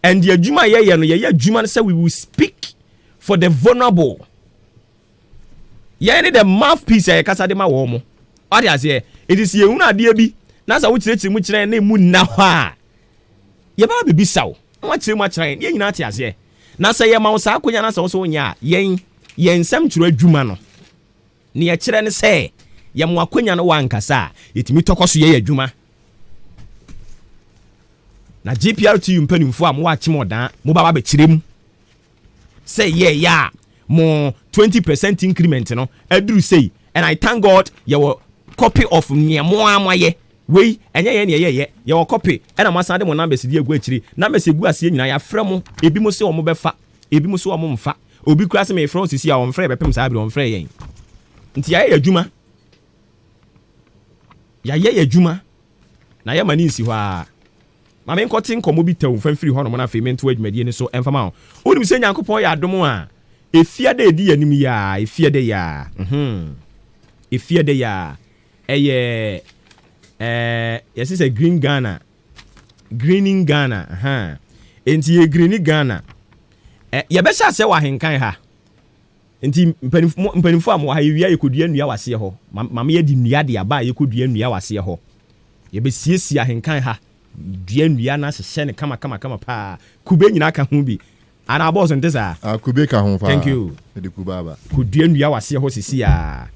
And the Juma ye Juma say we will speak for the vulnerable. Ye need the mouthpiece e kasa de ma wo mo. What you say? It is ye una de bi. Na sa wo chire mu chire na mu na ha. Ye ba be bisaw. Wo chire mu chire ye nyina ate ase. Na sa ye ma wo sa akonya na sa wo so nya yen nsem chiro adwuma no. Ne ye chire ne say ye mo akonya no wankasa yetimi tokoso ye adwuma. Na GPRTU mpanimfo a mo wa chimo dan mo ba be chire mu. Say yeah mo 20% increment no aduru say, and I thank God your copy of nyemo amaye we enye ye your copy and amasa de mo numbers di egu akiri numbers egu ase nyina ya frɛ mo ebi mo se o mo befa ebi mo se o mo mfa obi kura se me frɛ sisi a o mfrɛ bepem sa bi o mfrɛ yen nti ya adwuma ya adwuma na ya mani nsi hɔ a ma me nkotin komo bi taw famfiri hɔ no na fe mento adwumadi ni so emfama ho onim se nyankopɔn ya adom a efia de edi anim ya efia de ya efia de ya eye yes is a green Ghana greening Ghana enti ye green Ghana ye be sha se wa henkan ha enti mpanimfo am wa ha ewia yekodua nnua wase ho mama ye di nnua de aba yekodua nnua wase ho ye be siesia henkan ha dua nnua na hye ne kama pa kube nyina ka ho bi ana boss ntesa kube ka ho fa thank you de kubaba kodua nnua wase ho sisi a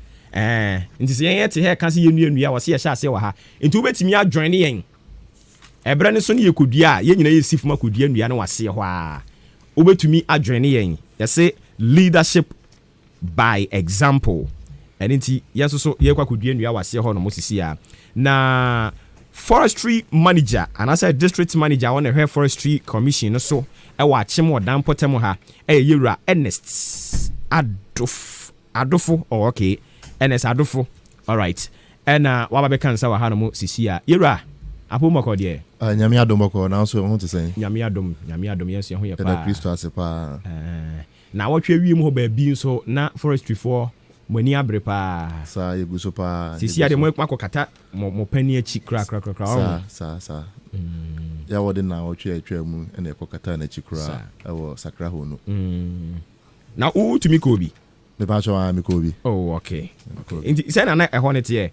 nti se yen yete he kan se nnua wase ye sha se wa ha nti obetimi a join yen ebre ne so ne yekodua ye nyina ye sifuma kodua nnua na wase ho a obetumi a join yen ye say leadership by example and nti yeso so ye kwa kodua nnua wase ho no mo sisi a na forestry manager and as a district manager on the forestry commission so e wa chimo dan potem ha yewura Ernest Adofo okay Ernest Adofo all right and wa ba be kan sa wa ha no mo sisi a yewura apomako de nyame adomako na so ho te sen nyame adom yes ho ye pa da Kristo ase pa na wotwe wiem ho ba bi so na forestry for mani abre pa sa yeguso pa sisi ade mo akokata mo pani achi kra sa ya wode na otwe atwa mu na ekokata na achi kra ewo sakra ho no na utumi ko bi me ba cho mi ko bi oh okay inti say na e ho ne te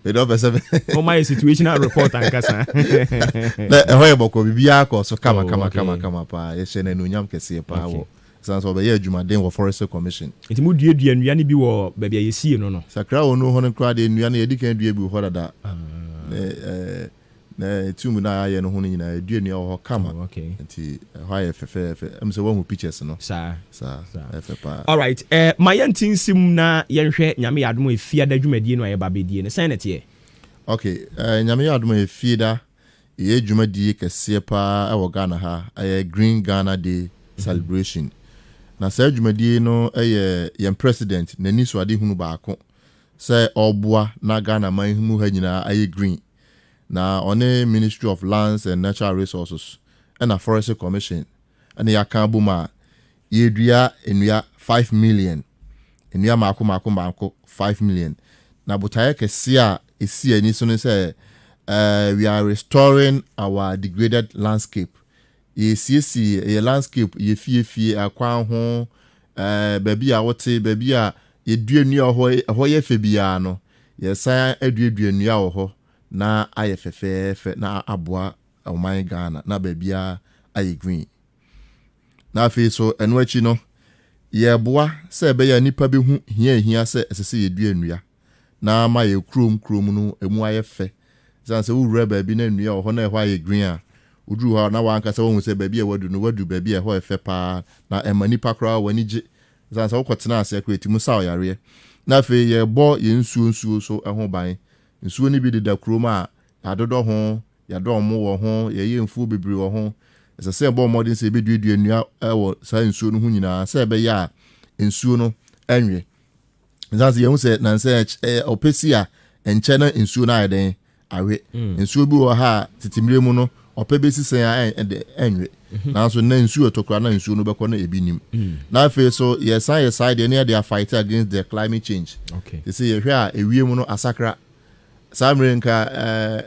e do be se o my situational report ankasa e ho e boko bibia ko so kama pa ye she na no nyam kese pa wo sanso be ye adwumaden wo forest commission enti mu duedua nnua ne bi wo ba bia yesie no sakra wo no ho ne kra de nnua na ye dikan dua bi ho dada na tumu na ye no ho nyina dua nnua ho kama enti ho ye fefe am se wo hu pictures no sa pa all right my yantinsim na yenhwe nyame yadom efia da adwumadie no aye ba bedie ne sen nete okay nyame yadom efia ye adwumadie kese pa e wo Ghana ha Green Ghana Day celebration na sa adwumadie no ye president nani so ade hunu baako say oboa na Ghana man hu ha nyina aye green na one Ministry of Lands and Natural Resources and a Forestry Commission and ya kan buma ye dua enua 5 million enua mako 5 million na botaye kese a esi ani so ne say we are restoring our degraded landscape ye landscape ye fie akwan ho baby a wote baby a ye duanua ho ye fe bia no ye san aduanua wo ho na aye fefe na aboa oman Ghana na baby a aye green na fe so eno achi no ye boa se be ya nipa be hu hia se esese ye duanua na ma ye krom no emu aye fe zan se wura baby na nnua ho na e ho aye green a udru ha na wanka se won se baby e wadu baby e ho efe pa na emani pakra wani je zan se wokotena ase akreti mu sa oyare na fe ye bo ye nsuo so ho ban nsuo ni bi de kroma adodo ho ya do mo wo ho ye mfu bebiri wo ho se bo modern se be duadua nnua wo sa nsuo no hu nyina se be ya nsuo no enwe zan se ye hu se na se opesi a enche na nsuo na ayeden awe nsuo bi wo ha titimire mu no opebesi sen a enwe na so na nsuo tokra na nsuo no beko na ebinim na afi so yes side ne they fight against the climate change okay they say ye hwe a ewie mu no asakra samrenka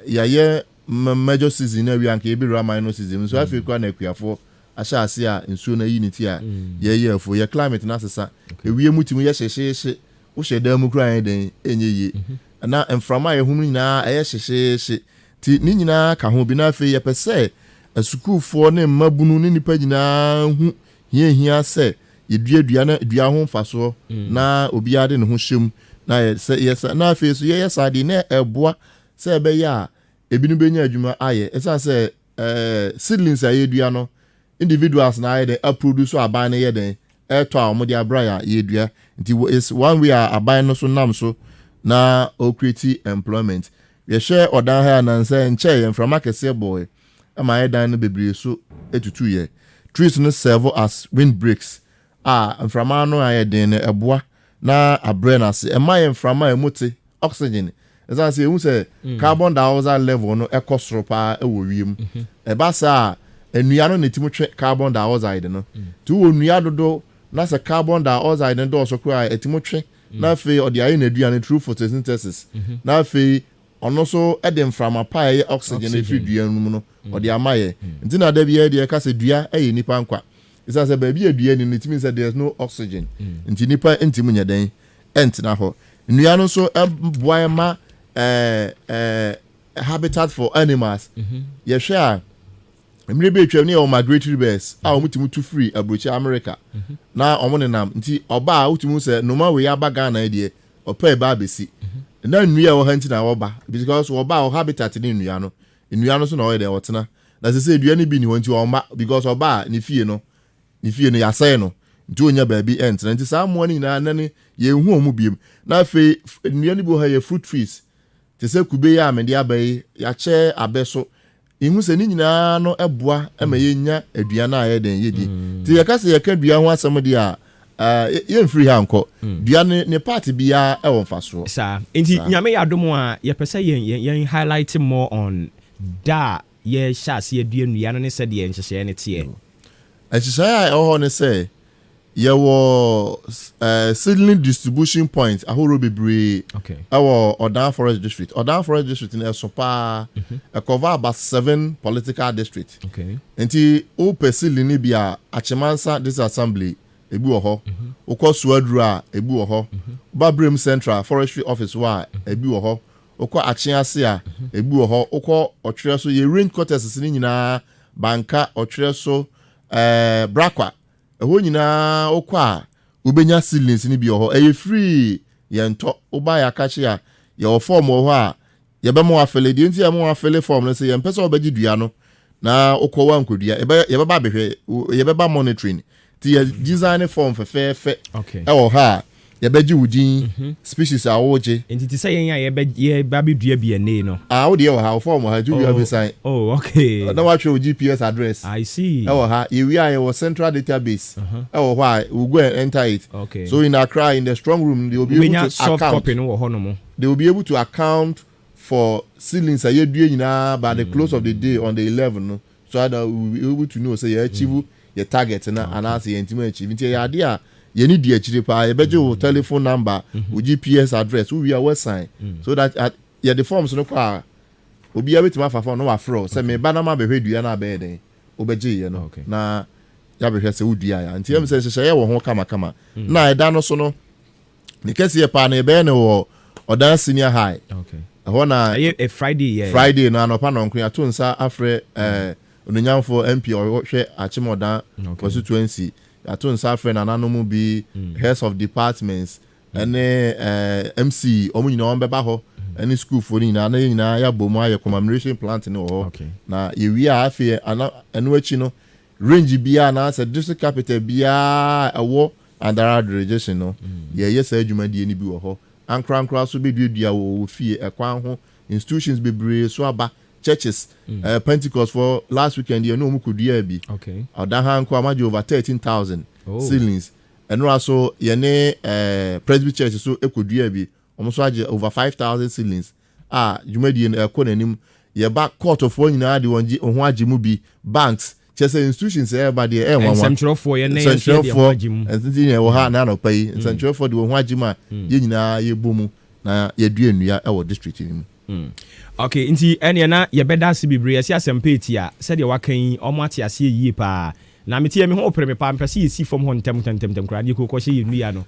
yaye major season na wi anka ebi ra minor season so afi kwa na akuafo ahya ase a nsuo na yi ne ti a ye afo ye climate na sesa ewie mutimu ye hyehye wo hyeda mu kura yan den enye yi na emframa ye hum nyina eye hyehye ti ni nyina ka ho bi na afi ye pese asukufo ne mmabunu ne nipa nyina hu hia se yedua na dua ho mfaso na obi ade ne ho hyem na ye na afi so ye sade na eboa se ebe ya ebinu benya adwuma aye esa se seedlings aye dua no individuals na aye de produce aban na ye den to a omode abra ya ye dua nti is one way aban no so nam so na o create employment ye share odan ha na nse nche ye from akese boy ama ye dan no bebre so etutu ye trees no serve as windbreaks from ano aye den eboa na abre na se ema ye from emote oxygen as I say who say carbon dioxide level no ekosoro pa ewo wiem e ba sa enua no netimo twe carbon dioxide no tu onua dodo na se carbon dioxide no do so kra etimo twe na fe odi aye na dua no through photosynthesis na fe ono so edem from pa ye oxygen e fi dua no no odi amaye ntina da bia de ka se dua eye nipa nkwa isa se ba bia dua ni netimi say there's no oxygen nti nipa entimu nya den entina ho nua no so boy ma habitat for animals ye share emre be twam ne o migratory birds a o mutimu to free abrochi America na o mo nenam nti oba a utimu se no ma we abaga na de opa e ba besi na nnua wo hanti na wo ba because wo ba o habitat ni nnua no so na o de wotena na se dua ni bi ni wonti o ma because oba ni fie no ya sai no nti onya ba bi entena nti sa mo ni na ne ye hu o mu biem na fe nnua ni bo ha ye fruit trees te se kube ya amede abai ya che abeso ihu se ni nyina no eboa ema ye nya adua na aye den ye di ti ye ka se ye ka dua ho asem de a ye mfiri ha nko dua ne part bia e won faso sa enti nyame ya dom a ye pese ye highlight more on da ye shase ye dua nua no ne se de ye nhye ne te ye a ho ne se ye wo seedling distribution point ahoro bebre our Odan Forest District in Esopa cover about 7 political districts enti o persili ni bia Achemansa disassembly ebu oho okọ Suadura ebu oho Babrem Central Forestry Office wa ebu oho okọ Achease a ebu oho okọ Otwereso ye range quarters ni nyina Banka Otwereso Brakwa eho nyina okwa ubenya seedlings ni bi oho eye free ye nto oba ya kache ya ye form oho a ye be mo afele de nti ye mo afele form no se ye mpese obegi dua no na okwa nkodua ye be ba behwe ye be ba monitoring ti ye design form fe ewo ha ye be gi wudin species a woje enti ti say ye ba be dua bi ene no wo de ewo ha form ha dua be sign na wa show GPS address I see ewo ha ye our central database ewo ha we go and enter it so in Accra in the strong room they will be able to soft copy no ho no mo they will be able to account for seedlings a ye dua nyina by the close of the day on the 11 no so that we will be able to know say ye achieve your target na announce ye ntimo achieve nti ya de a ye ni di achire pa ye beje wo telephone number wo GPS address wo wia website so that ye the forms no kwa obi a betima fa phone no wa fro say me ba na ma behwe dua na be den obeje ye no na ya behwe say wo dua ya nti em say hye ye wo ho kama na eda no so no ne kese ye pa na be ne wo Odan Senior High ho na Friday na anopa no nkun ato nsa afre ononyamfo MP ohwe Achimodan constituency ato nsa afre na nanomu bi heads of departments ene MC omunyina on beba ho ene school for ni na nyina ya bomu aye commemoration plant ni ho na ye wi afi enu achi no range bia na say district capital bia ewo under delegation no ye yes adwumadi ni bi ho ankra so be dua wo fie ekwan ho institutions bebre so aba churches Pentecost for last weekend you know mukudua bi odan han kwa maji over 13,000 ceilings and also ye ne Presby Church so ekodua bi omo age over 5,000 ceilings jumadi ekonanim ye back court of one nyina de wonji ho age mu bi banks chese institutions everybody nwanwa central for ye ne de ho age mu enti ne wo ha na no pai central for de ho age mu ye nyina ye bomu na ye dua nnua e wo district ni mu Okay, inti ene na ye beda se bebre ye asɛmpa etia sɛ de waka yi ɔmo ate ase yie pa na metie me ho opere me pa mpɛ sɛ yɛsi fam hɔ ntem kra de kokɔ hyɛ yɛ nua no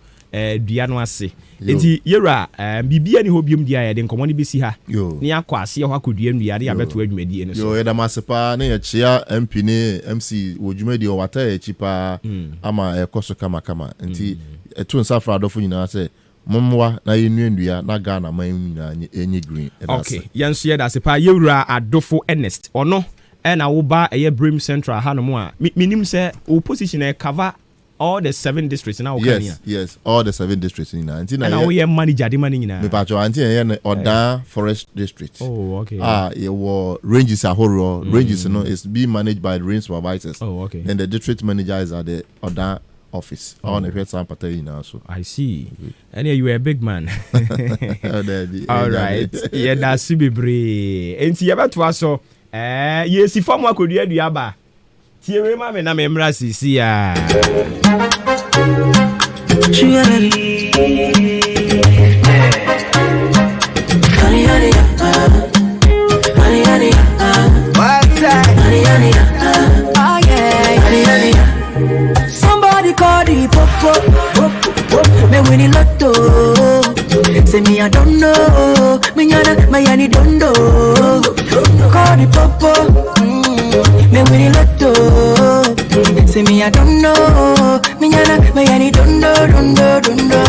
dua no ase inti yɛwura bibia ni hɔ biom dia yɛ de nkɔmɔ ne besi ha ne akɔ ase hɔ akɔdua nua ne yɛbɛto adwumadie no so yo yɛda mase pa ne yɛkyea MP ne MC wɔ dwumadi o wata yɛ chi pa ama ɛkɔ so kama inti ɛto nsa fra adɔfo nyinaa sɛ momwa na yɛnua na Ghana man nyinaa enye green okay yɛnso yɛda se pa yɛwura adɔfo Ernest ɔno ɛna wo ba ɛyɛ Brim Central ha no mu a minim sɛ wo position cover all the 7 districts now. Yes, all the 7 districts in Nigeria. And we manager the money in. Me patcho anti Oda Forest District. Oh, okay. Your ranges are horror. Ranges, is being managed by the range supervisors. Oh, okay. And the district managers are the Oda office. On the first time now. So I see. And you are a big man. All right. Yeah, that's Sibibre. And see about to us so. Yes, if I'm could you aba. Tiere mame na memra sisi ya. Somebody call the popo. Me winning lotto. Say me I don't know. Me yana my yani don't know. Call the popo. Me winning lotto. Say me I don't know. Me yana my yani don't know.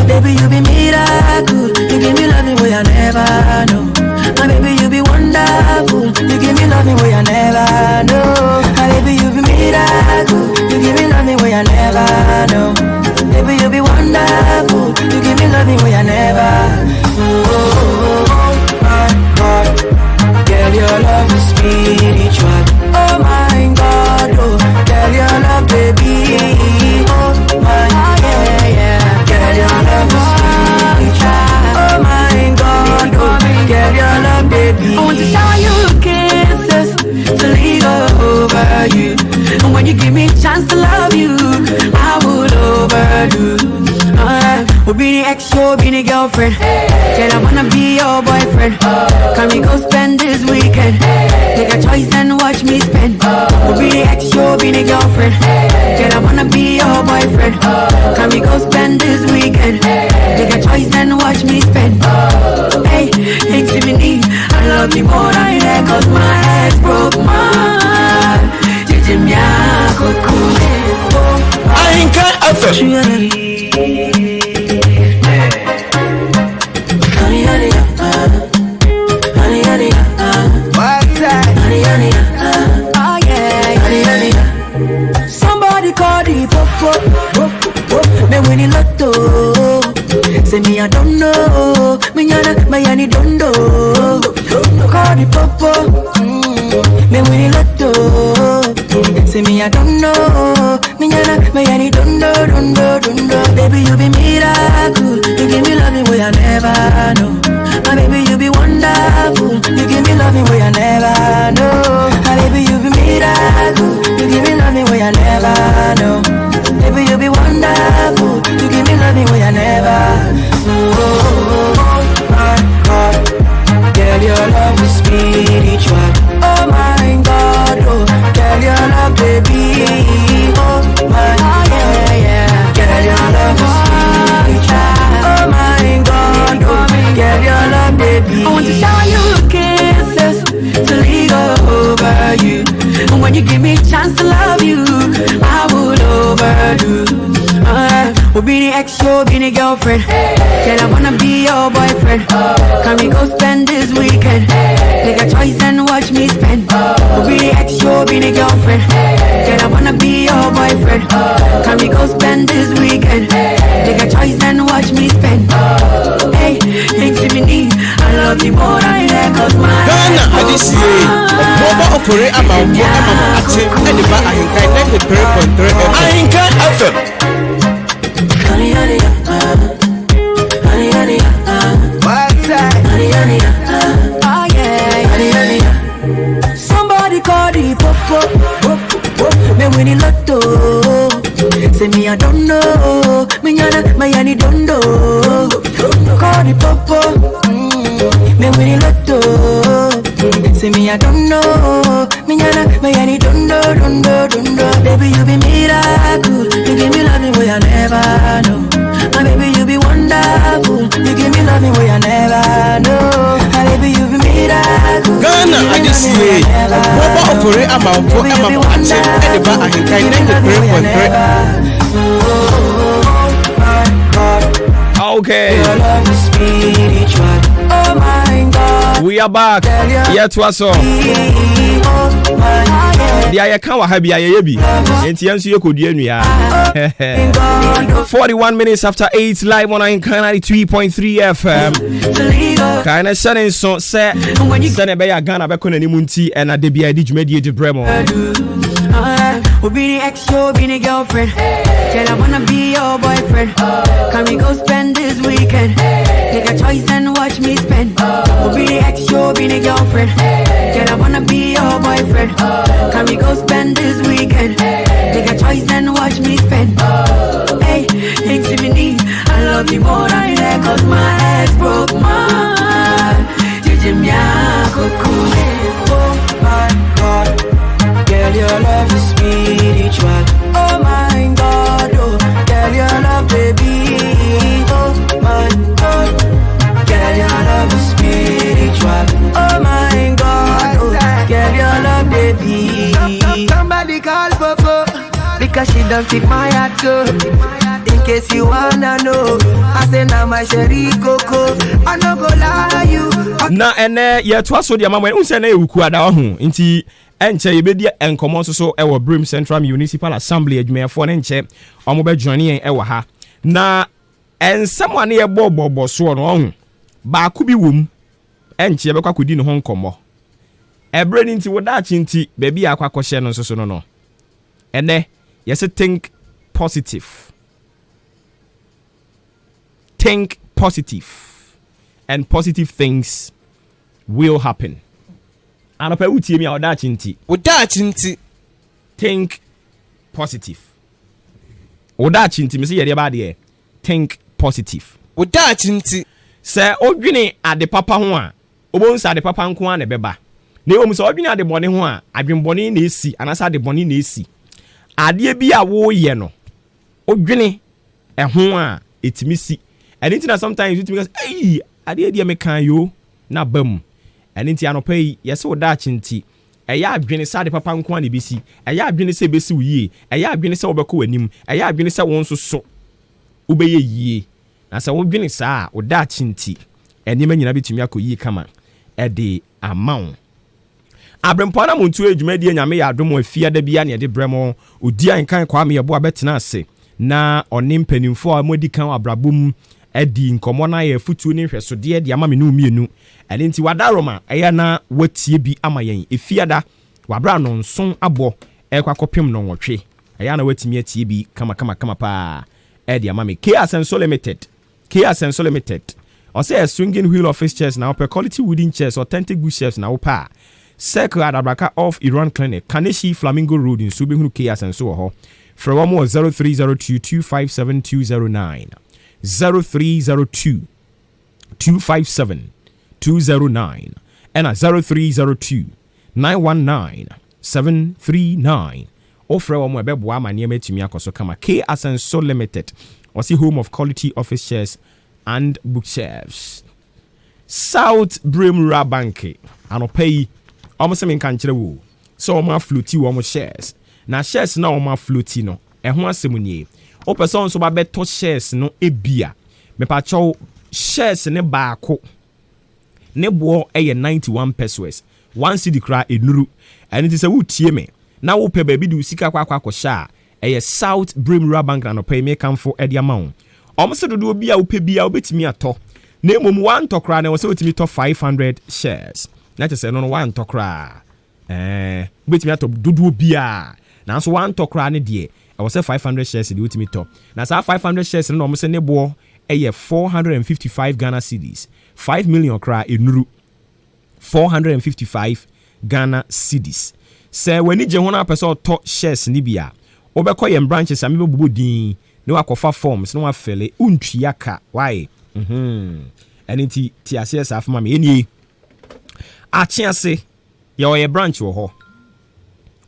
Baby you be miracle. You give me loving way I never know. My baby you be wonderful. You give me loving way I never know. My baby you be miracle. You give me loving way I never know. Baby you be wonderful. You give me loving way I never. Oh my God, girl your love is spiritual. Oh my God, oh girl your love baby. Oh my yeah. Girl your love is spiritual. Oh my God, oh girl your love baby. I want to shower you kisses to lead over you. And when you give me a chance to love you, I will overdo. We'll be the ex, you'll be the girlfriend. Girl, I wanna be your boyfriend. Can we go spend this weekend? Take a choice and watch me spend. We'll be the ex, you'll be the girlfriend. Girl, I wanna be your boyfriend. Can we go spend this weekend? Take a choice and watch me spend. Hey, things me need. I love you more than that, cause my head broke my heart. I ain't got Somebody call the popo. Me winning lotto. Say me I don't know. Me yana my yani don't know. Call the popo. Me winning lotto. Say me I don't know. Me yana my yani don't know. Baby you be miracle. You give me loving way I never know. My baby you be wonderful. You give me loving way I never know. My baby you be miracle. You give me loving way I never know. Baby you be wonderful. You give me loving way I never. Oh my God, girl your love is spiritual. Oh my God, oh girl your love baby. Oh my yeah. Girl your love is spiritual. Oh my God, oh girl your love baby. I want to shower you kisses to lead over you. And when you give me a chance to love you, I will overdo. We'll be the ex, you'll be the girlfriend. Girl, I wanna be your boyfriend. Can we go spend this weekend? Take a choice and watch me spend. We'll be the ex, you'll be the girlfriend. Girl, I wanna be your boyfriend. Can we go spend this weekend? Take a choice and watch me spend. Hey, things me need. I love you more than that, cause my Ghana Adisiye Moba opere ama mbo ama ate Ediba ahinkai 93.3 Ahinkai FM Somebody call the popo. Me winning lotto. Say me I don't know. Me yana my yani don't know. Call the popo. Me winning lotto. Okore Amamfo Emamo Ache Ediba Ahinkai 93.3 Okay. Your love is spiritual. Oh my God. We are back. Yeah, to us all. Oh my God. The Ayakawa Habi Ayabi. And Tiansu Yokudia. 41 minutes after 8 live on 93.3 FM. Kind of sudden so set. Send a Ghana back on any munti and a debia did mediate Bremo. We'll be the ex, you'll be the girlfriend. Girl, I wanna be your boyfriend. Can we go spend this weekend? Take a choice and watch me spend. We'll be the ex, you'll be the girlfriend. Girl, I wanna be your boyfriend. Can we go spend this weekend? Take a choice and watch me spend. Hey, intimate, I love you more than that, cause my ex broke my heart. Oh my God. Girl, your love is spiritual. Oh my God, oh. Girl, your love, baby. Oh my God. Girl, your love is spiritual. Oh my God, oh. Girl, your love, baby. Somebody call Popo, because she don't take my heart too. In case you wanna know, I say now my sherry coco. I no go lie you. Na ene ye to aso dia mama unse na ewuku ada ho nti enche yebedi enkomo so e wo Brim Central Municipal Assembly adwumayefo ne nche omo be join yen e wo ha na ensam ane ye bobo so no ho ba ku bi wom enche ye be kwakodi ne ho nkomo ebre ni nti wodachi nti baby akwakoshe no so no ene yes think positive and positive things will happen. And I utie me odachi nti. Think positive. Odachi nti me say ye ba de think positive. Odachi nti. Se odwene ade papa ho a, obonsa ade papa nko a na beba. Na ewom se odwene ade bone ho a, adwenbone na esi, anasa ade bone na esi. Ade bi a wo ye no. Odwene ho a etimi si. And it's sometimes it because hey, ade dia me kan yo na bam. And it's anopai yes o da chinti. Eya adwene sa de papa nko an besi. Eya adwene se besi wiye. Eya adwene se obekọ anim. Eya adwene se won so ubeye yie. Na se wo dwene sa o da chinti. Enima nyina betumi akoyi kama. Ede amount. Abrempona muntu edwumadi anyame ya adom afia da bia ne de bremo odi ankan kwa me yebo abetena ase na onim panimfo a modi kan abrabom edi nkomo na ye futu ni hwesode de ama me no mienu ene nti wadaroma eya na watie bi ama yen efiada wabra no nson abo ekwakopem no nwotwe eya na watimi atie bi kama pa edi ama me K Asenso Limited or say a swinging wheel office chairs now per quality wooden chairs authentic bookshelves now pa Circle at Abraka off Iran Clinic Kaneshi Flamingo Road in Subihunu K Asenso ho for 0302 257 209 0302 257 209 and at 0302 919 739 offer one more bebo ama niam etimi akoso kama K Asenso Limited or see home of quality office chairs and bookshelves. South Brim Rabanke anopai almost me kan kire wo so o ma floati wo mo shares na shares na o ma floati no e ho asem nie o person so ba beto shares no ebia me pa chow shares ne baako ne bo e 91 pesos 1 cedi kra enuru and it is a wo tie me na wo pe ba bi du sika kwa sha e South Brim Rabank na no pay me kan for e dia ma wo almost do bia wo pe bia wo betimi ato na emom 1 tokra na wo se wetimi to 500 shares. Let us say no one tokra. Wait me to do bia. Now so one tokra ne die. I was say 500 shares in the ultimate top. Now so 500 shares no almost nebo 455 Ghana cedis. 5 million kra enuru. 455 Ghana cedis. Say when ni je hona person to shares ni bia. Obekọ yem branches am bebubu din. No akofa forms no afele untwia ka. Why? Aniti ti ases afama me eni Achiase your branch wo ho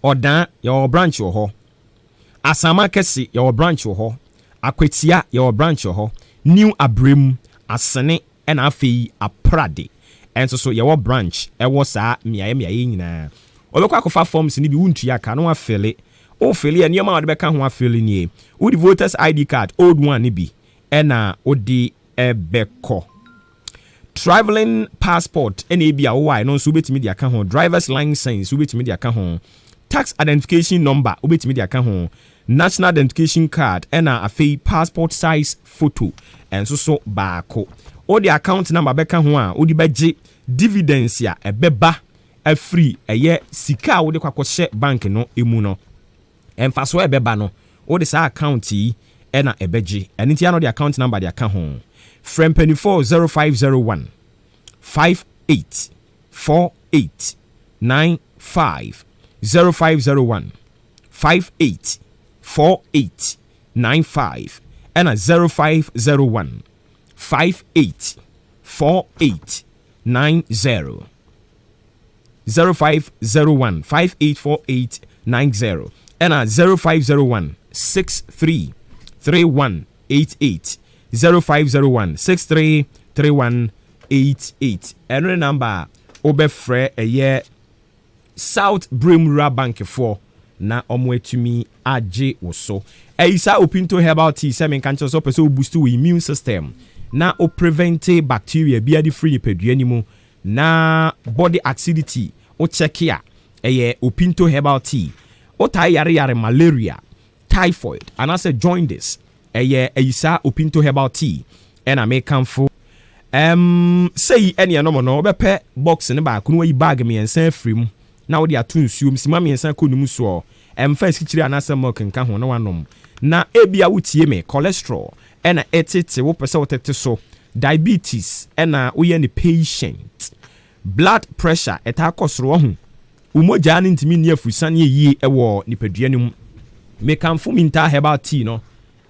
Odan your branch wo ho Asama kesi your branch wo ho Akwetia your branch wo ho New Abrem Asene and Afei Aprade and so your branch e wo sa miaye nyina obekwa kofa forms ni bi wuntua ka no afele o fele ene ma de beka ho afele nie wo di voters ID card old one ni bi ena odi ebeko traveling passport ene bi a wo why no so betimi dia ka ho driver's license wo betimi dia ka ho tax identification number wo betimi dia ka ho national identification card ena afei passport size photo enso so baako o di account number beka ho a o di beje dividends ya ebeba free eye sika wo de kwakɔhye bank no emu no emfa so ebeba no wo de sa account yi ena ebeje eni tia no the account number de aka ho from 240501 584895 0501 584895 ena 0501 584890 0501 584890 and 0501 633188 0501 633188 and number obefre a year South Brimura Bank for na omwetumi age woso eisa opinto herbal tea semen kancho so person boost your immune system na o prevent bacteria bia di free pedua mu na body acidity o check ya eye opinto herbal tea o tai yare malaria typhoid and as a jaundice eye eisa opinto herbal tea and I make comfort say any no no bepe box ne ba kunu yi bag me ensan free mu na wo de atu nsuom sima me ensan ko numu so emfa sikiri anasa milk nka ho na wanom na ebia wotie me cholesterol ena etete wo pese wotete so diabetes ena wo ye ne patient blood pressure eta kosoro ho umoja ne ntimi ne afusan ye yi ewo nipadua num me kanfo minta herbal tea no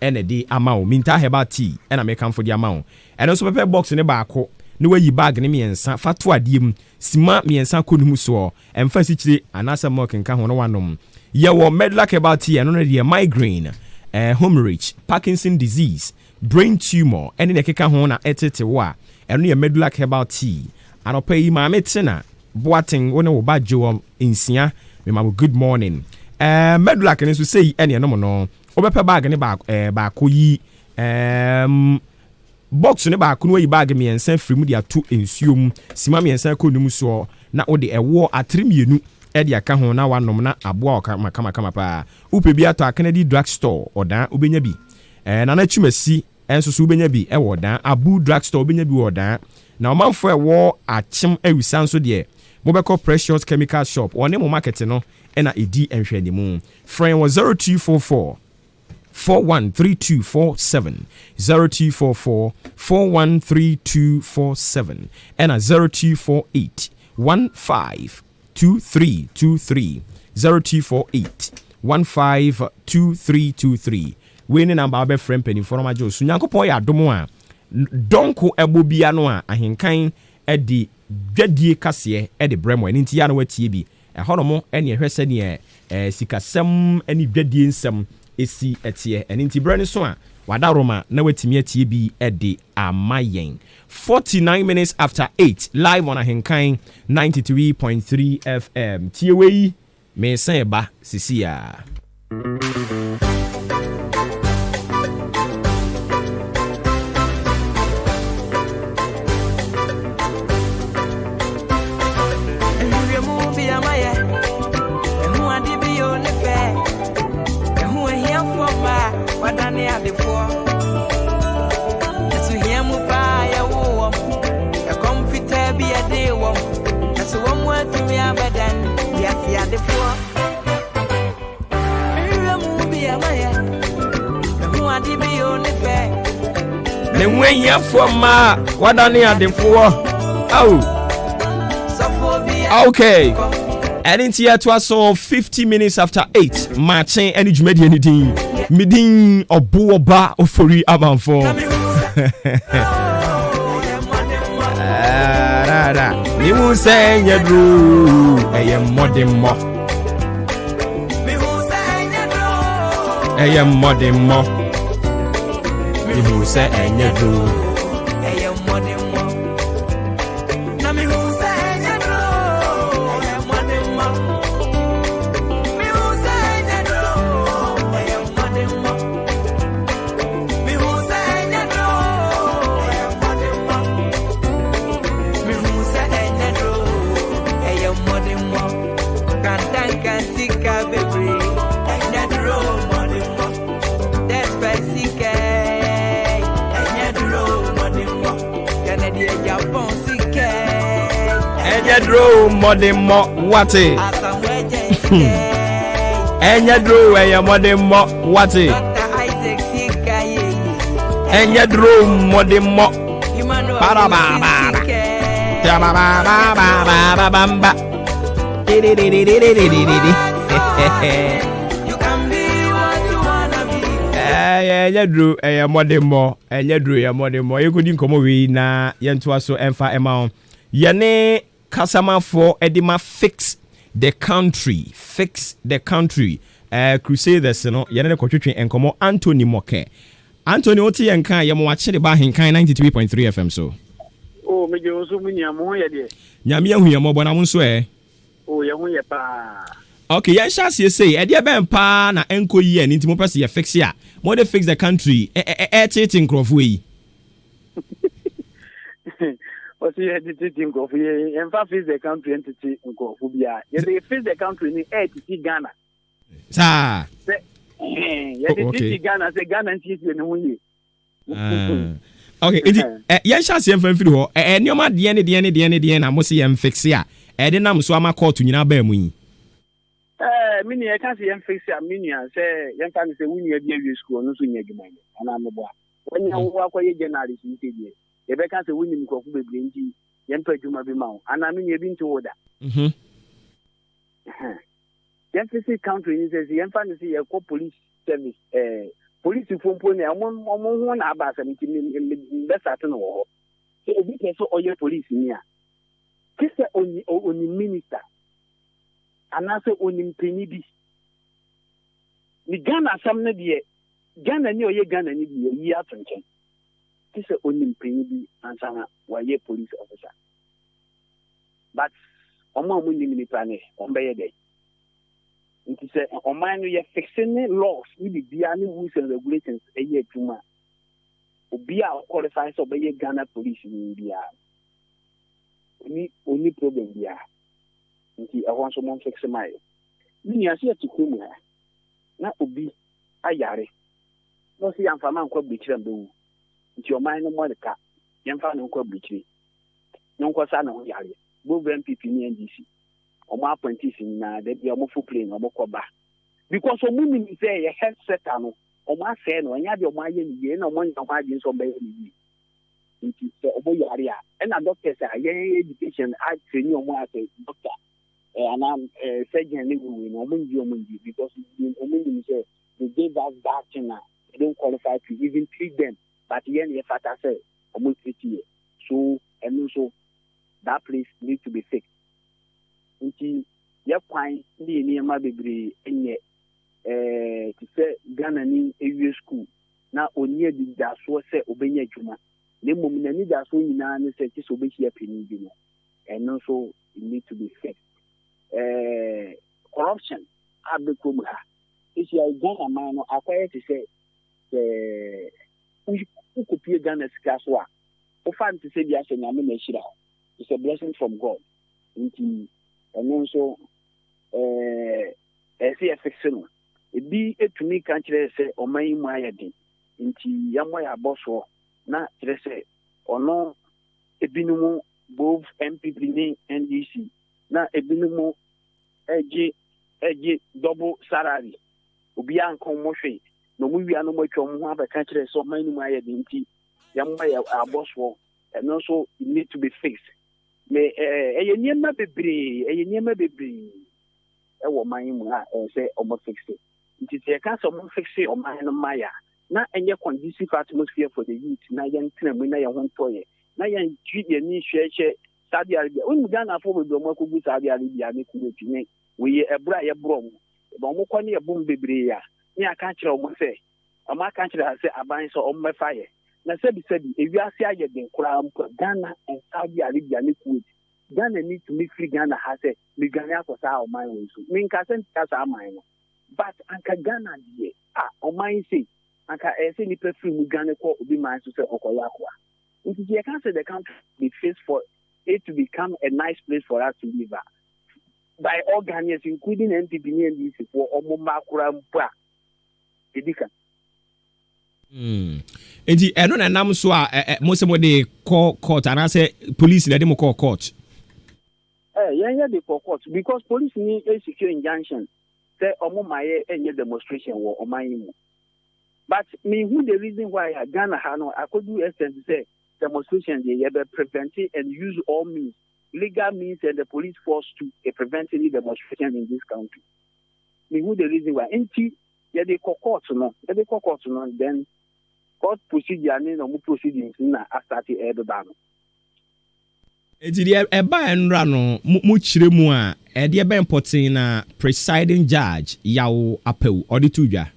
ena de amao minta herbal tea ena me kanfo de amao ena so pepe box ne baako ne wayi bag ne miensa fato adiem sima miensa konumu so emfa sikiri anasa milk nka ho na wanom ye wo Medlac herbal tea eno ne de migraine hemorrhage Parkinson disease brain tumor ene ne keka ho na etete wo a eno ye Medlac herbal tea anopa yi ma metina boating wona wo ba jo insia me ma good morning Medlac ne so sei ene no mo no obepe bag ne ba ko yi box ne ba ko no yi bag me ensan free mu dia to ensuom sima me ensan ko num so na wo de ewo atremienu e de aka ho na wanom na aboa kama pa upe bi ato Kennedy drugstore odan obenya bi na na twumasi enso so obenya bi e wodan Abu drugstore obenya bi wodan na omanfo ewo achim awisan so de mobeko precious chemical shop one mo market no e na edi enhwani mu friend was 0244 413247 0244 413247 and 0248 152323 0248 152323 we number abe friend penny for ma jo so nyankopon ya domo a donko ebobia no a ahenkan e di dwadie kase e de bremo eni ntia na watie bi e honomo ene ehwese ne sikasem ene dwadie nsem esi etie eni nti brani so a wada roma na watimi atie bi e de amayen 49 minutes after 8 live on ahenkan 93.3 FM tie wei me san ba sisia ne wenya foma wadane adefo oh okay and into here to us so 50 minutes after 8 marching any jumedi anything midin obo oba ofori amanfo ni mu senya dru eyem modemo ni mu senya dru eyem modemo na mi hu senya dru eyem modemo Sika baby, and that room money more. That's by Sika, and that room money more. Canada, Japan, Sika, and that room money more. What it? And that room where your money more. What it? Dr. Isaac Sika, and that room money more. Para ba ba ba. Ya ba ba ba ba ba ba ba. You can be what you wanna be. Yeah, Drew, more than more. You couldn't come away na yentua so emfa ema. Yane Kasama for Edima fix the country. Crusaders, no, Yane Kochuchi and Komo Anthony Moke. Anthony Oti and Kai, Yamo watching about him kind 93.3 FM so. Oh, me jo so munya mo ya de. Nyamia hu yamo bona munso e. Oh, ya hu ye pa. Okay, yeah, shall say, Edia Ben Pa na enko yi and intimo pesi ya fix ya. More they fix the country. Tating crofwe. What you had to think of ye, and fix the country entity in Kofubia. They fix the country in air to see Ghana. Sa. Yeah, Ghana, say Ghana and see you. Okay, yeah, shall see him from Fido. And your man, the I must see him fix ya. Edenam so ama call to nyina ba mu. Mini I can't see him fix ya mini say yan kan say we need be school no so nyadwuma ni ana mebo. When you work for January so say dey. You be can say we need nkofu bebre nti yan pa adwuma bi ma wo. Ana mini bi nti woda. Yan fix country ni say yan fan say your police service police fompo ni amon ho na aba asem nti be start no wo. So obi person oye police ni a kese oni minister anase oni mpeni bi ni Ghana asam na de Ghana ni oye Ghana ni bi yi atonchen kese oni mpeni bi ansana waye police officer but omo ni minister ne ombe dey nti se oman no ye fixing laws ni bia ni rules and regulations eye adwuma obi a qualify so be Ghana police ni bia only problem there. Nti ehon so mon fix my. Ni ase atikum ha. Na obi ayare. No si amfa man kwa bichira mbewu. Nti o man no mo de ka. Yemfa no kwa bichiri. No kwa sa na ho yare. Bo MPP ni NDC. O ma apprentice na de bia mo full plane o mo kwa ba. Because o mu ni say ye headset no. O ma say no anya de o ma ye ni ye na o mo nya kwa agin so be ni. Nti se obo yare a na doctors a yen education a train you more as a doctor and surgeon ni we no omunji because omunji say they gave us that thing they don't qualify to even treat them but yen ye fata say omunji treat so and so that place need to be fixed nti ye kwan ni ma bebre enye to say Ghana ni ewie school na onye di da so say obenya adwuma the moment any that so in an set is obey here penny, and also it need to be fixed. Corruption, Abdul if you are Ghana man, acquire to say who could be Ghana's class one. Who find to say the action it's a blessing from God. And also say a fiction. It be a to me country say or my yadi into Yamoya boss na trese ono ebinumu both MPP ni NDC na ebinumu eji double salary obi ankon mo hwe no mu wia no mo twom ho abeka kire so man mu aye dinti yamma ya aboswo and also it need to be fixed me eyeniema bebre ewo man mu a say omo fix it nti se ka so mo fix it o man no maya na enye conducive atmosphere for the youth na yen tena na ye ho toye na yen twide ni hwehwe Saudi Arabia onu Ghana fo be mo akogu Saudi Arabia ne kuweti ne we ebra ye bro mo ba mo kɔ ne ye bom bebre ya ni aka kire o mo se o ma aka kire se aban so o mo fa ye na sabi ewiase aye den kura mpo Ghana and Saudi Arabia ne kuweti Ghana need to make free Ghana ha se me Ghana akosa o man we so me nka se nka sa man no but anka Ghana die o man say anka say ni free mu Ghana ko obi man so se okoya kwa nti you can say the country be faced for it to become a nice place for us to live at by all Ghanaians, including NPP and NDC, for Omoma Kurampa. Edika. Enti eno na nam so a mo se mo de call court and I say police na dem call court. Yeah, they call court because police need a secure injunction. Say Omomaye any demonstration or Omayimu. But me who the reason why Ghana Hano I could do extend to say demonstration they prevent it and use all means, legal means and the police force to prevent any demonstration in this country. Me who the reason why they call court no, then court procedure and no proceedings na started ban. Enti de eba enra no mu chire mu a de eba importing na presiding judge yawo apew odi tudwa.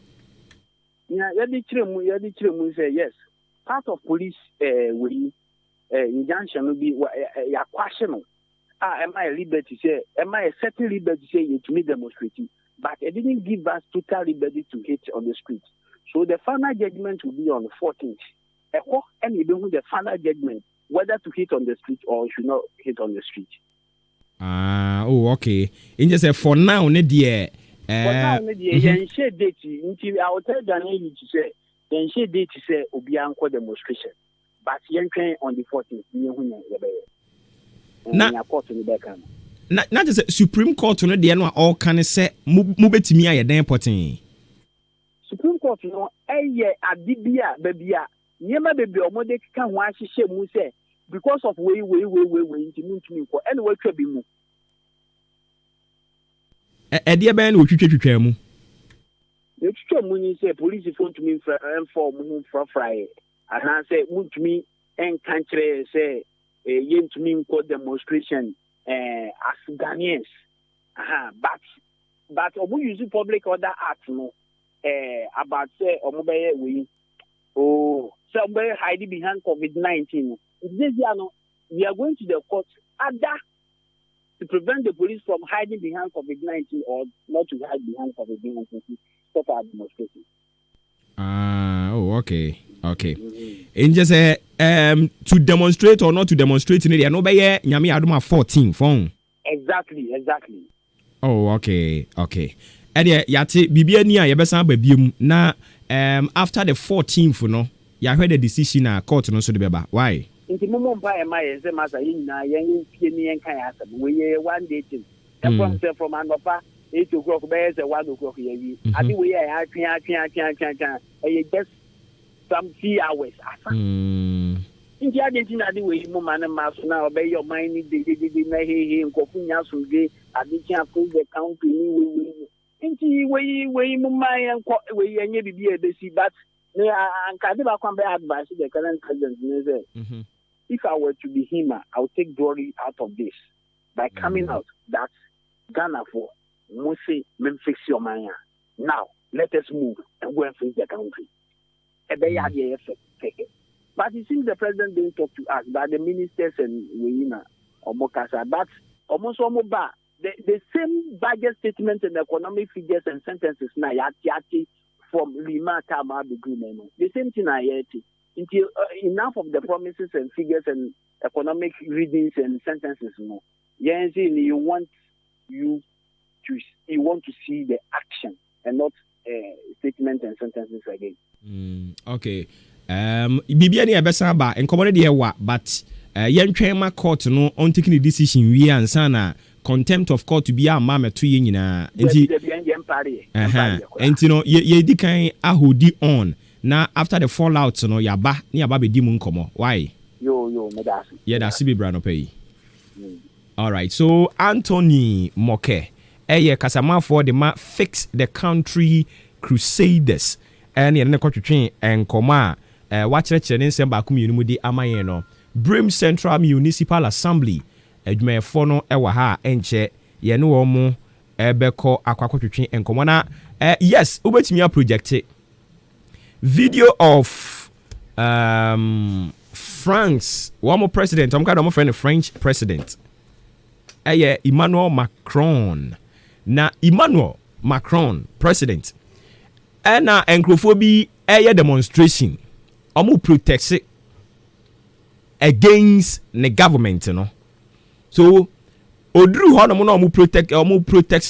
Yeah, yadi chire mu say yes. Part of police we injunction will be ya question. Am I liberty say am I a certain liberty say you to me demonstrating, but it didn't give us total liberty to hit on the street. So the final judgment will be on the 14th. And you don't know the final judgment whether to hit on the street or should not hit on the street. Okay. In just say for now, ne dear. For now, ne dear. Share date. I will tell Daniel to say. Then share date to say Obianko demonstration. But yen train on the 14th. Na just Supreme Court no dear no all can say mu betimi aye den porting. Supreme Court no adibia babia. Niema bebe omode kika ho ahihye mu say because of way ntimi nko ene watwa bi mu de ben wo twitwa mu ni say police phone to me for mu fry and say muntumi enkanchre say yentumi nko demonstration as Ghanaians but obu use public order act no about say omobeye we somebody hiding behind COVID-19. We are going to the court to prevent the police from hiding behind COVID-19 or not to hide behind COVID-19. Stop our demonstration. Okay. And just to demonstrate or not to demonstrate in the no be nyame adoma 14 phone. Exactly. Okay. And yate bibia ni a yebesa ba biem na after the 14th no ya heard the decision na court no so de beba why inti momo mpa e ma ye se masa yina yen fie ni yen kan asem we one day thing from anopa 8 o'clock be say 1 o'clock ye wi ade we ya twan e just some 3 hours asa inti ade tin ade we mo man ma so na obey your mind ni de na he nkofu nya so de ade tia for the county ni we inti we mo man we yenye bibia be si but and advice the current president if I were to be him, I would take glory out of this by coming out that Ghana for Mose Memphis Yomaya. Now let us move and go and face the country. But it seems the president didn't talk to us, but the ministers and Wina or Mokasa, but almost the same budget statement and economic figures and sentences now yati from Lima Tama Begumen. The same thing I heard. Until enough of the promises and figures and economic readings and sentences more. Yes, you want to see the action and not statements and sentences again. Okay. Bibia ni abesa ba enkomode de wa but yentwen ma court no on taking the decision we ansa na contempt of court to be a mama to ye nyina enti no ye di kan ahodi on na after the fallout no yaba be di mu nkomo why yo medasi yeah that be brand pay all right so Anthony Moke kasama for the ma fix the country crusaders and ye ne kotwetwe enkoma wakyerɛkyerɛ ne nsɛm baako mmienu mu di amaye no Brim Central Municipal Assembly adwumayɛfo no ɛwɔ ha enche ye ne wo mu ebeko akwakotwetwe enkomo na yes ubetimi a project video of France one more president I'm kind of friend French president Emmanuel Macron na Emmanuel Macron president na encrophobia demonstration omo protest against the government no so oduru hɔ nom na ɔmo protect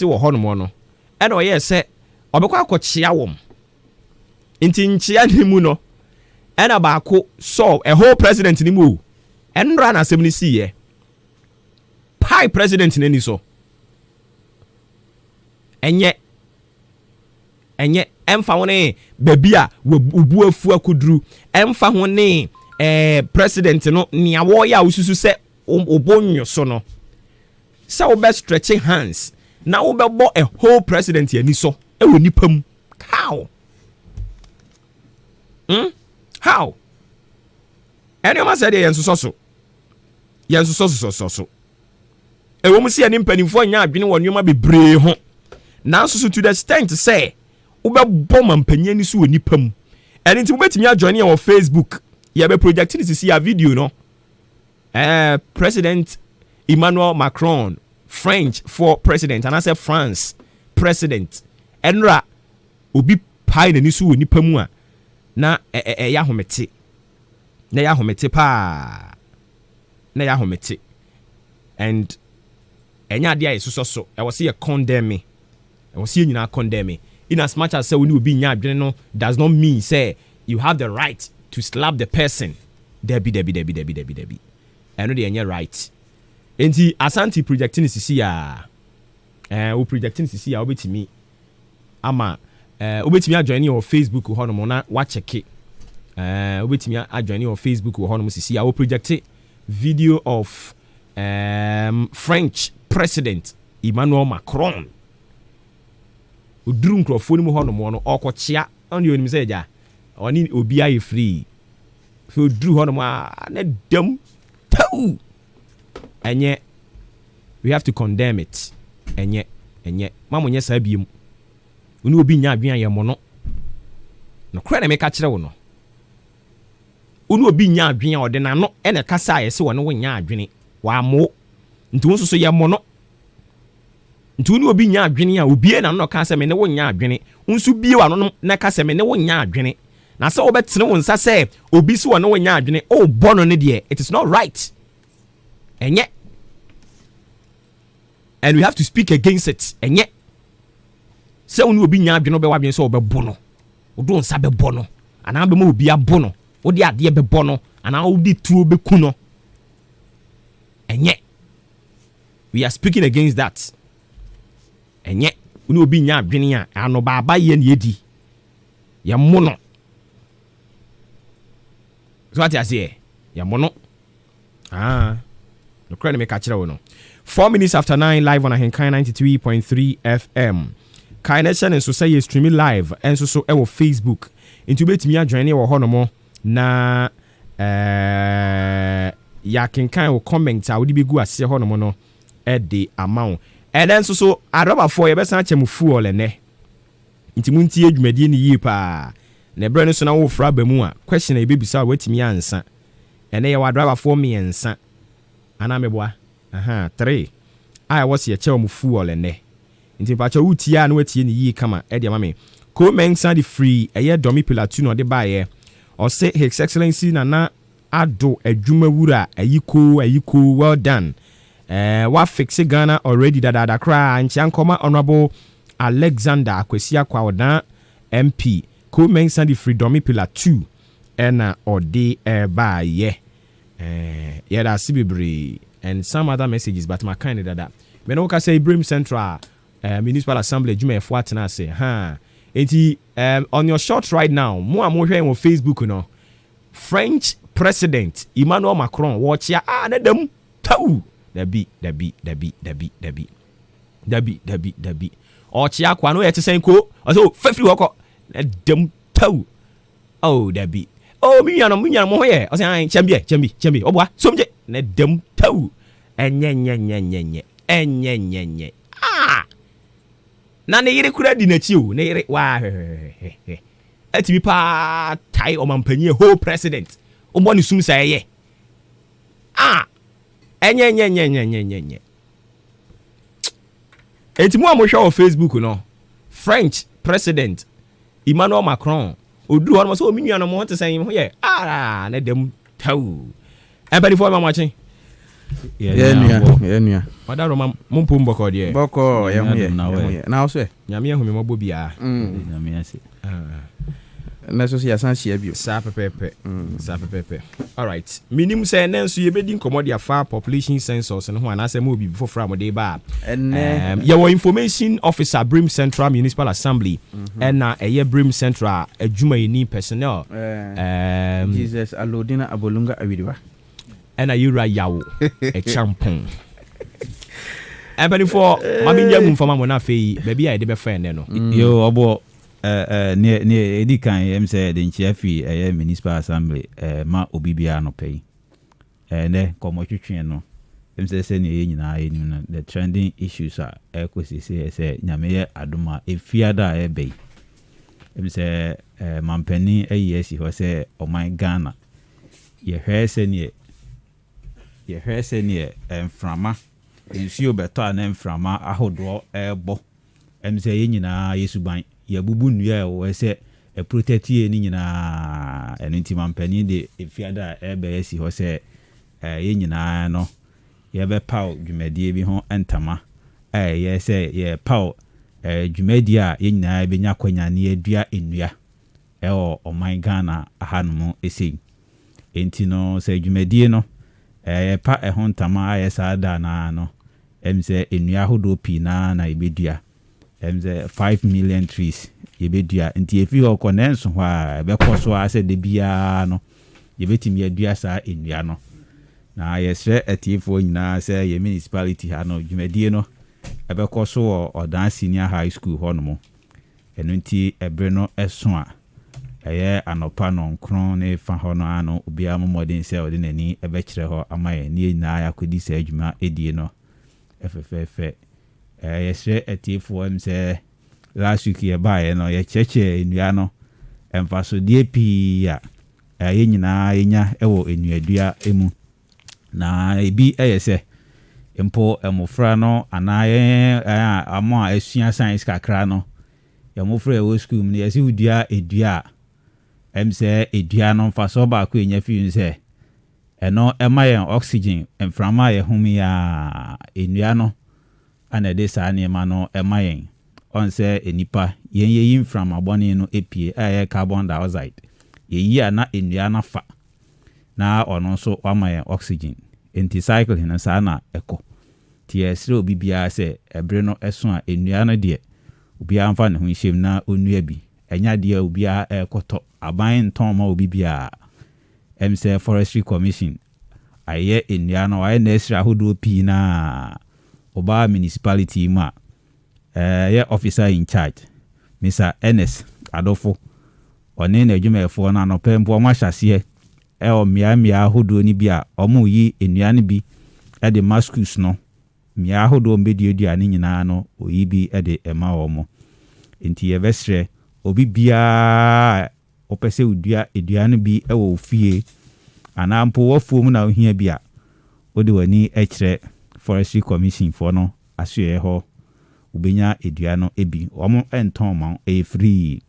wɔ hɔ nom no ɛna ɔyɛ sɛ ɔbɛkɔ akɔkyea wɔm nti nkyea ne mu no ɛna baako sɔ ɛho president ne mu o ɛnra na asɛm ne siyɛ pie president n'ani so ɛnyɛ ɛmfa ho ne baabi a obu afu akuduru ɛmfa ho ne president no nea wɔyɛ a wosusu sɛ obonyo so no sɛ wobɛ stretch hands na wobɛbɔ a whole president ani so ɛwɔ nipa mu how ɛne ɔma sɛ deɛ yɛn soso so ɛwɔ mu sɛ yɛne mpanimfoɔ nyɛ adwene wɔ nneɔma bebree ho nanso so to the extent sɛ wobɛbɔ ma mpanyin ani so wɔ nipa mu ɛne nti wobɛtumi ajoine yɛ wɔ Facebook yɛbɛ project ne sisi a video no President Emmanuel Macron French for president and I say France president enra obi pai na ni so wɔ nipa mu a na ya homete pa na ya homete and enya ade ayi so e was here condemn me e was here nyina condemn me in as much as say we obi nya adwene no does not mean say you have the right to slap the person debi eno de enya right enti Asante project ni sisi ya o project ni sisi ya obetimi ama obetimi ajoin your Facebook ho no na wa check obetimi ajoin your Facebook ho no sisi ya o project video of French president Emmanuel Macron oduru nkrofo ni mu ho no okochia on you nim say ja oni obi aye free fe oduru ho no na dem tau enye we have to condemn it enye mamo nye saa biem oni obi nya adwen aye mo no kra na meka kire wo no oni obi nya adwen a ode na no ene kasa aye se wo no nya adwen wa mo nti won so ye mo no nti oni obi nya adwen a obi na no ka se me ne wo nya adwen nso bie wa no na ka se me ne wo nya adwen na se wo betene wo nsa se obi se wo no nya adwen o bono ne de it is not right enye and we have to speak against it enye se oni obi nya adwene be wadwen se obebo no odo nsa bebo no ana be ma obi abo no odi ade bebo no ana odi tuo beku no enye we are speaking against that enye oni obi nya adwene a ano baba ye na edi ye mo no so what I say ye mo no no credit me catch no 4 minutes after 9 live on Ahenkai 93.3 FM. Kindness and so say streaming live and so e wo Facebook. Into betimi adjoine wo ho no mo na ya kenkan wo comment a wo di begu ase ho no mo no e de amount. And then so aroba for ye besan chemu fu ole ne. Nti munti adwumadi ni yi pa. Na bre no so na wo fra ba mu a question e bebisa watimi ansa. Ene ye wa driver for me ansa. Ana meboa 3 I was your chair mufu ole ne nti pacha utia na watie ni yi kama e de mame ko mensa di free eye domi pilatu no de bae o say his excellency na ado adwuma wura ayiko well done wa fix Ghana already da kra ncha nkoma honorable Alexander Akwesi Akwaodan MP ko mensa di free domi pilatu ena ode bae yeah that's Sibibri and some other messages but my kind of that me no ka say Ibrahim Central Municipal Assembly Juma F4 say enti on your shot right now mo hwe on Facebook no French president Emmanuel Macron watch ya na dem tau dabi o chia kwa no yete sen ko o so fafiri hoko na dem tau oh dabi oh mi yana mo hoye o say chambi obwa somje na dem tau enye na ne yire kura di na chi o ne yire wa atimi pa tai o mampanye whole president o mo ni sum sa ye enye etimu amohwa o Facebook no French president Emmanuel Macron odu ho no so ominyua no mo te san ho ye na dem tau everybody for my watching Yeah. Madam Roma Mumpum Boko dear. Boko, now say. Yamia whom you bobia. Necessary as I see you. Sapa pepe. All right. Minimum say Nancy, you bedding commodity far population census and one as a movie before from a day bar. And your information officer, Brim Central Municipal Assembly, and a year Brim Central, a Juma personnel. Jesus, Alodina Abolunga Avidua. And a Yura Yaw, a champon. And but for Mammy Young from Monafe, maybe I did a friend, Yo, abo. Near Edikan, say the Chiafi, a municipal assembly, ma Obibia no pay. And then come what you no. The trending issues are equity say Nyamea Aduma, a fiada a bay. Say Mampeni a yes, he was say, oh my Ghana. Your hair senior and frama. In few better and frama, I hold draw a bo. Say Yesuban. Ya bubu nua o se e protect ye ni nyina eno nti mampani de efiada e be yesi ho se ye nyina no ye be paw dwumadie bi ho entama ye se ye paw dwumadie a ye nyina be nya kwanya ne adua enua e o oman Ghana ahanum esi enti no se dwumadie no ye pa e ho ntama ye sa da na no se enua hodo pi na ebedua 5 million trees yebedua nti efi ho konenso ho a be koso ase de bia no yebetimi adua sa enua no na yesre atifo nyina se ye municipality ha no dwumadie no ebe koso odan senior high school ho no mo eno nti ebre no eso a eye anopa no nkron ne fa ho no ano obia momodin se ode nani ebe kire ho amaye ne nyina yakodi sa adwuma edie no efefefe yesre atifo say last week ye buy no ye cheche enua no emfaso die pia ye nyina yenya ewo enuadua emu na ebi se empo emofra no anaye amo a esua science kakra no emofra ewo school mu ye se udua edua say edua no mfaso ba ko enya fi se eno emaye oxygen emframa ye humia enua no ana de sa anema no emayen on say enipa yen yin from abone no epie carbon dioxide ye ana enua na fa na ono so wamayen oxygen enti cycle na sa na eko ti esre obi bia se ebre no eso a enua no de obi amfa ne ho hyem na onua bi enya de obi a ekoto aban nton ma obi bia say forestry commission aye enua no aye na esra hodo pi na Oba municipality ma ye officer in charge Mr. Ernest Adolfo one na adwumefo na no pempo ma hyase o mia hodo ni bia omo yi enua ne bi e de maskus no mia hodo mbedie ani nyina no oyi bi e de ema omo enti ye besre obi bia opese udua edua ne bi e wo fie anampo wafuom na ohia bia odi wani e kire forestry commission for no asue ho ubenya edua no ebi omo enton ma e free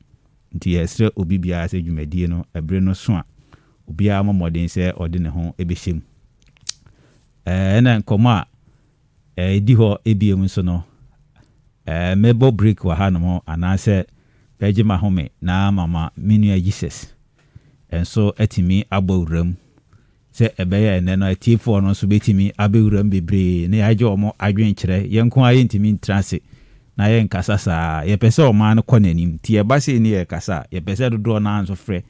nti esre obi bia se dwumadie no ebre no so a obi a momodin se ode ne ho ebehiem na nkoma edi ho ebiem so no mebo break wa ha no mo anase peje ma home na mama minua Jesus enso etimi abawuram se ebeye ene no atifo no so betimi abewuram bebre ne aje omo adwen kire yenko aye ntimi ntrase na ye nkasa sa ye pese o ma no konanim ti e base ni ye kasa ye pese dodo na anso frɛ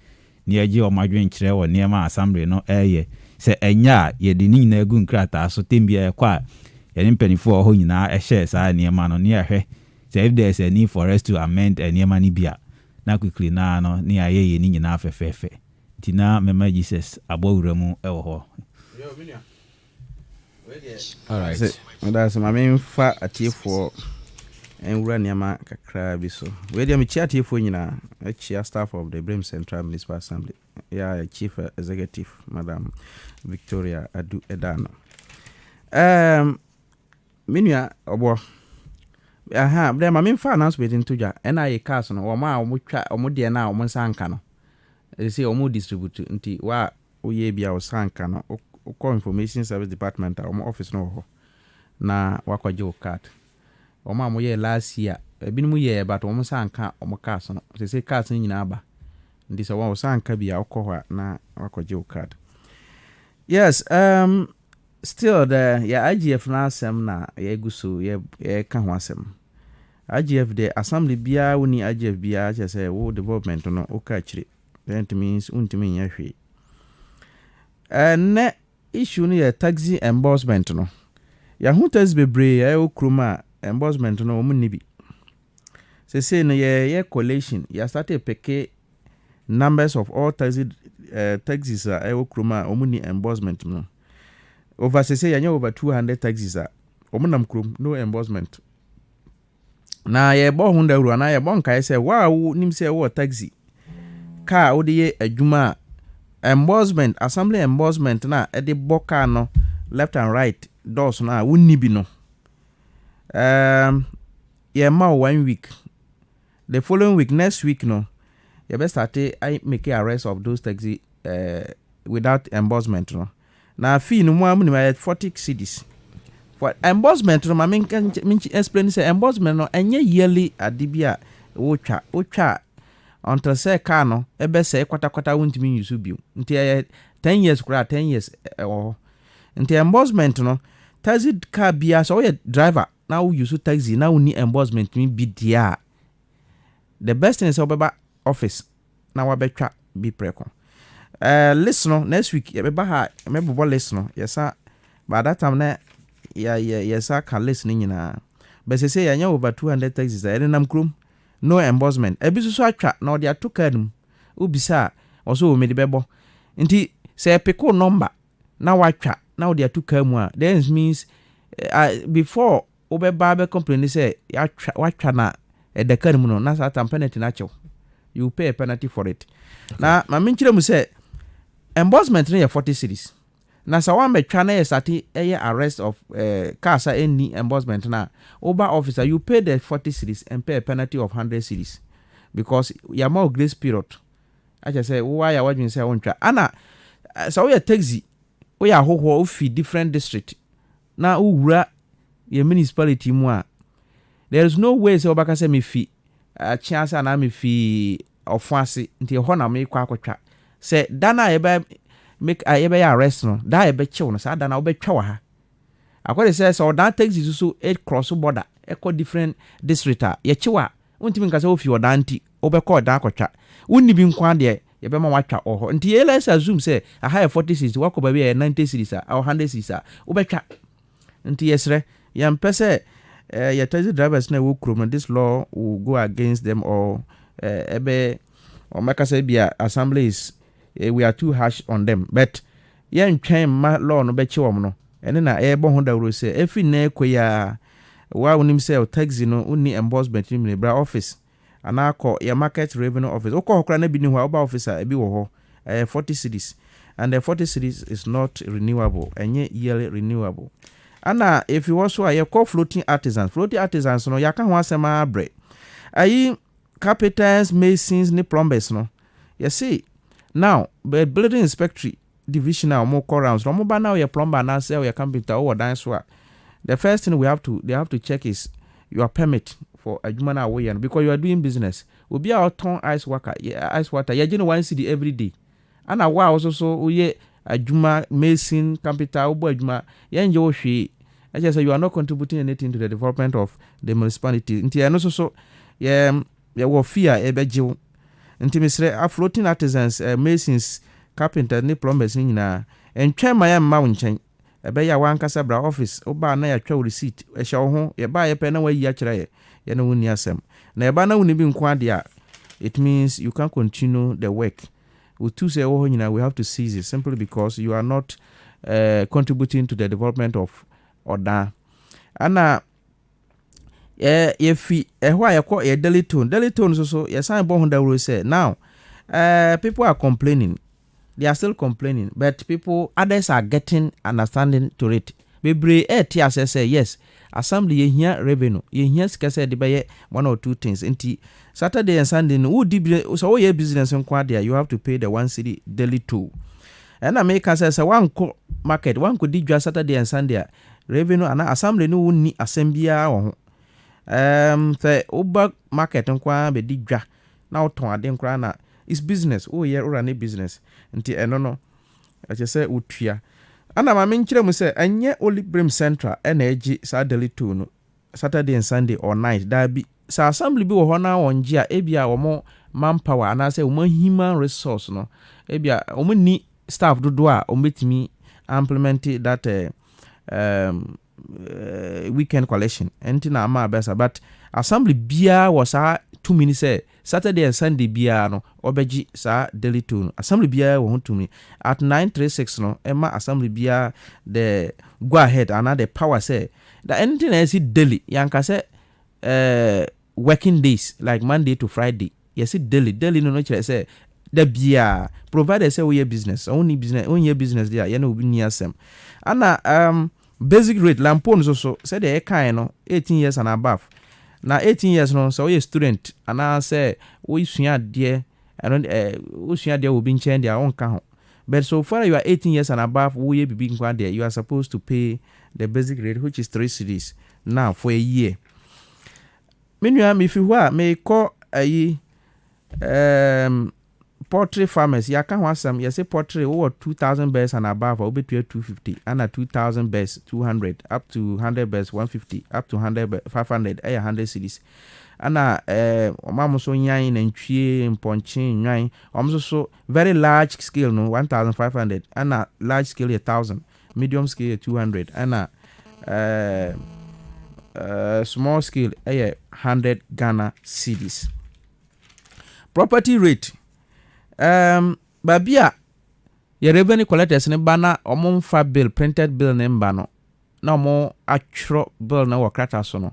ne aje omo adwen kire wo ne ma assembly no eye se enya ye de ni na egu nkrata so tembia kwa ye ni mpanifo ho nyina ehye sa ne ma no ne ahwe se if there is a need for us to amend ne ma ni bia na quickly na no ne aye ye ni nyina afefefe tina mema Jesus abowuramu ewo ho. All right. That's my main fa atifo enwura niama kakra bi so. We dey me chia atifo nyina, chia staff of the Brim Central Municipal Assembly. Yeah, Chief Executive Madam Victoria Adu Edano. Minua obo. Aha, but my main fa announcement into ja. NIA cars no, ma omo de na omo sanka no. They say omo distribute nti wa oye bia o sanka no call information service department or office no na wakwaje o card o ma mo ye last year ebi mu ye but o mo sanka o mo cars no say cars ni nyina aba ndi so wa o sanka bia okọ na wakwaje o card. Yes, still the IGF na asem na ye guso ye ka ho asem. IGF the assembly bia woni IGF bia che say wo development no o ka chire. That means untimi nya hwe. Ne issue ni ye taxi emborsement no. Ya hu taxi bebre ya okroma emborsement no omu nibi. Say no ye collation ya start peke numbers of all taxis okroma omu ni emborsement no. Over say ya over 200 taxis omu nam krom no emborsement. Na ye bo hunda euro na ye bon kai say wow nim say wo taxi car odi adwuma emborsement assembly emborsement na e de boka no left and right doors na wonni bi no ye ma 1 week the following week next week no you best start I make arrest of those taxi without emborsement no na fee no mo am 40 cedis for emborsement no ma min explain say emborsement no enye yearly adibia wo twa until say car no ebe say kwata wontimi use bio nti 10 years kura 10 years nti emborsement no taxi car bia so you driver now wo use taxi now we need emborsement mi bi dia the best thing is obeba office na wa betwa bi preko listen no next week e beba ha me bobo listen no yesa by that time na yesa ka listen nyina but say ya nya over 200 taxis e nam krom no emborsement ebi so atwa na odi atoka dum obisa oso o me de bebo nti say pick number na watwa na odi atoka mu a that means before obeba be complain say watwa na edeka mu no na sa tam penalty na chew you pay a penalty for it. Okay. Na ma menchire mu say emborsement na 40 cedis na sa wa metwa na yesati arrest of car sa any emborsement na over officer you pay the 40 cedis and pay a penalty of 100 cedis because ya more grace period. I just say why ya wadwin say wontwa ana so we taxi we ya hoho ofi different district na uwura ye municipality mu a there is no way say obaka say me fi chance na me fi ofuase nti ho na me kwa akotwa say dana ebe make ebe arrest no da ebe chew no sa dana obetwa wa ha akwede say so that taxi so it cross border eco different district ye chewa untimi nka say ofi oda nti obekọ da akotwa unni bi nkwa de ye be ma watwa oho nti ye let's assume say a high 40 cities wako ba be 90 cities or 100 cities obetwa nti yesre yam pese your taxi drivers na wo krom this law will go against them or ebe or make say bia assemblies we are too harsh on them but yen twen ma law no be chiwom no ene na ebo ho dawro say efi na ekoya wa wonim say taxi no uni emborsement ni bra office ana akọ ya market revenue office okọ hokra na bi ni ho oba officer ebi wo ho 40 cedis and the 40 cedis is not renewable enye yearly renewable. Ana if you also are call floating artisans no ya ka ho asema abre ayi carpenters, masons ni plumbers no you see now the building inspector division now more call rounds no mo ba now your plumber na say your carpenter or dance so the first thing they have to check is your permit for adwuma na wo yan because you are doing business obi a ton ice water you gene 1 cedi every day ana wa also so oye adwuma mason carpenter obo adwuma yenje wo hwe I just say you are not contributing anything to the development of the municipality nti eno so ye wo fear ebejew nti misre floating artisans masons carpenter ni plumbers ni na entwa ma ma wonchen ebe ya wankasa bra office oba na ya twa receipt e hye ho ye ba ye pe na wayi akire ye na woni asem na eba na woni bi nko ade a it means you can continue the work we to say oh nyina we have to seize it simply because you are not contributing to the development of oda ana ye fi ehwa ye ko ye daily tone so ye sign bo honda we say now people are complaining, they are still complaining, but others are getting understanding to it. Bebre say yes, assembly ye here revenue, ye here skase de buy 1 or 2 things. Inti Saturday and Sunday, so ye business in Quadia, you have to pay the 1 cedi daily toll. ɛna meka sɛ wanko market wanko di dwa Saturday and Sunday revenue ana assembly no wonni asɛm biara wɔ ho sɛ woba market nkwa be di dwa na wotɔn ade nkwa na is business yɛ ora ne business nti ɛno no ɛkyɛ sɛ wotua ana ma menkyerɛ mu sɛ ɛnyɛ only Brim Central ɛna ɛgye saa daily two no Saturday and Sunday or night da bi sa assembly bi wɔ hɔ na wɔngye a ebia wɔn manpower anaasɛ wɔn human resource no ebia wɔn ni staff dodo a wɔn betumi implement that weekend collection ɛnti na ama abɛsa but assembly biara wɔ saa 2 minutes Saturday and Sunday biara no obɛgye saa daily two no assembly biara wɔ ho 2 minutes at 9:36 no ɛma assembly biara the go ahead ana the power say that anything I see daily yanka say working days like Monday to Friday yes it daily no kyerɛ sɛ da bia provided say we business only business there you know be near sem ana basic rate lampon so say the kind no 18 years and above na 18 years no so we student ana say we sua de we sua de obi nchen dia on ka ho but so far you are 18 years and above we bibi nkwa there you are supposed to pay the basic rate which is 3 cedis now for a year menua me fi ho a me call ayi poultry farmers ya kan wasam you say poultry over 2000 bears and above or between 250 and 2000 bears 200 up to 100 bears 150 up to 100 500 100 cedis ana omamo so nyan na ntwie mponche nyan omso so very large scale no 1500 ana large scale 1000 medium scale 200 ana small scale 100 Ghana cedis. Property rate babia your revenue collectors ne bana omomfa bill printed bill ne mba no na omo atwro bill na wokrata so no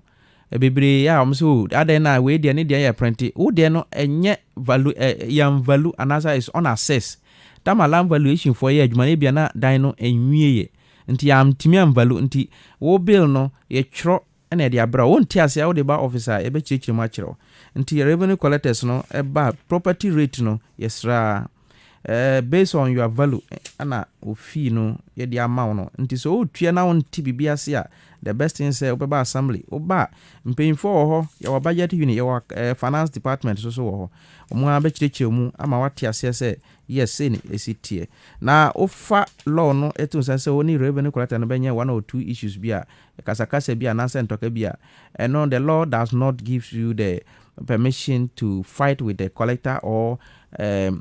bebre ya omso aden na we de ne de ya print wo de no enye value yam value anasa is on assess tama land valuation for ye adwuma ne bia na dan no enwieye nti am timiam value nti wo bill no ye twro na de abra won ti ase wo de ba officer e be chichiri ma kiro nti revenue collectors no e ba property rate no yesra based on your value ana ofi no ye de amount no nti so o tua na won ti bibia ase a the best thing say obeba assembly oba mpanyimfo wo ho ye wo budget unit ye wo finance department so wo ho omo a be chichiri mu ama wate ase say yes say ni esitie na ofa law no etu say oni revenue collector no benye one or two issues bia kasakasa bia na sentoka bia and the law does not give you the permission to fight with the collector or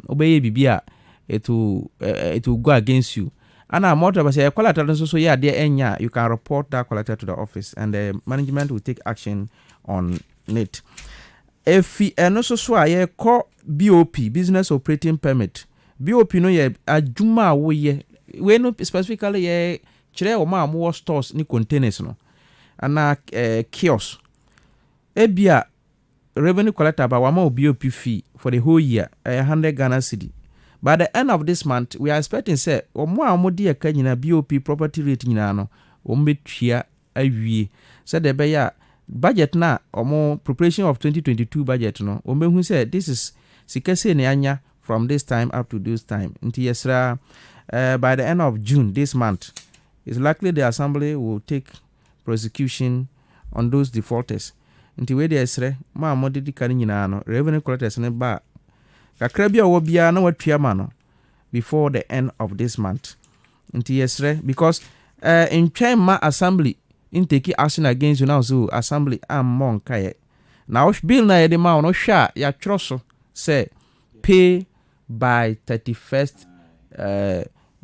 obey bibia it will go against you ana motor say collector so yeah there enya you can report that collector to the office and the management will take action on it if no so aye call BOP business operating permit BOP no ye adwuma wo ye we no specifically ye kire o ma mo stores ni containers no ana kiosk ebia revenue collector ba wa ma BOP fee for the whole year 100 Ghana cedi. By the end of this month we are expecting say o mo amodi aka nyina BOP property rate nyina no o metua awie say the be ya budget na o preparation of 2022 budget no o mehu say this is sikase ne anya from this time up to this time nti yesra by the end of June this month it's likely the assembly will take prosecution on those defaulters nti we dey esre ma modidi kan nyina no revenue collectors ne ba kakra bia wo bia na watua ma no before the end of this month nti esre because in ma assembly in take action against you now so assembly am mon kaye now bill na yede ma no hwa ya twro so say pay by 31st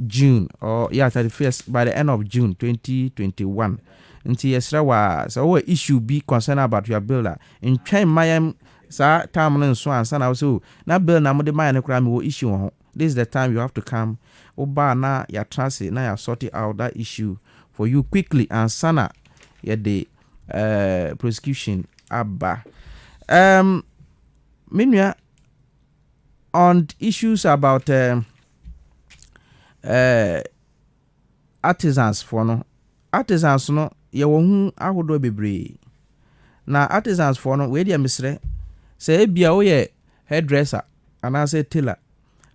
June or 31st by the end of June 2021 nti yesra wa so issue be concern about your bill in twen mayam sa time no so ansa na so na bill na mo de mayan kra me wo issue ho this is the time you have to come oba na ya transit na ya sort out that issue for you quickly and sana ya the prosecution abba minua on issues about artisans for no artisans no ye wo hu ahodo bebre na artisans for no we dia misre say bia wo ye hairdresser ana say tailor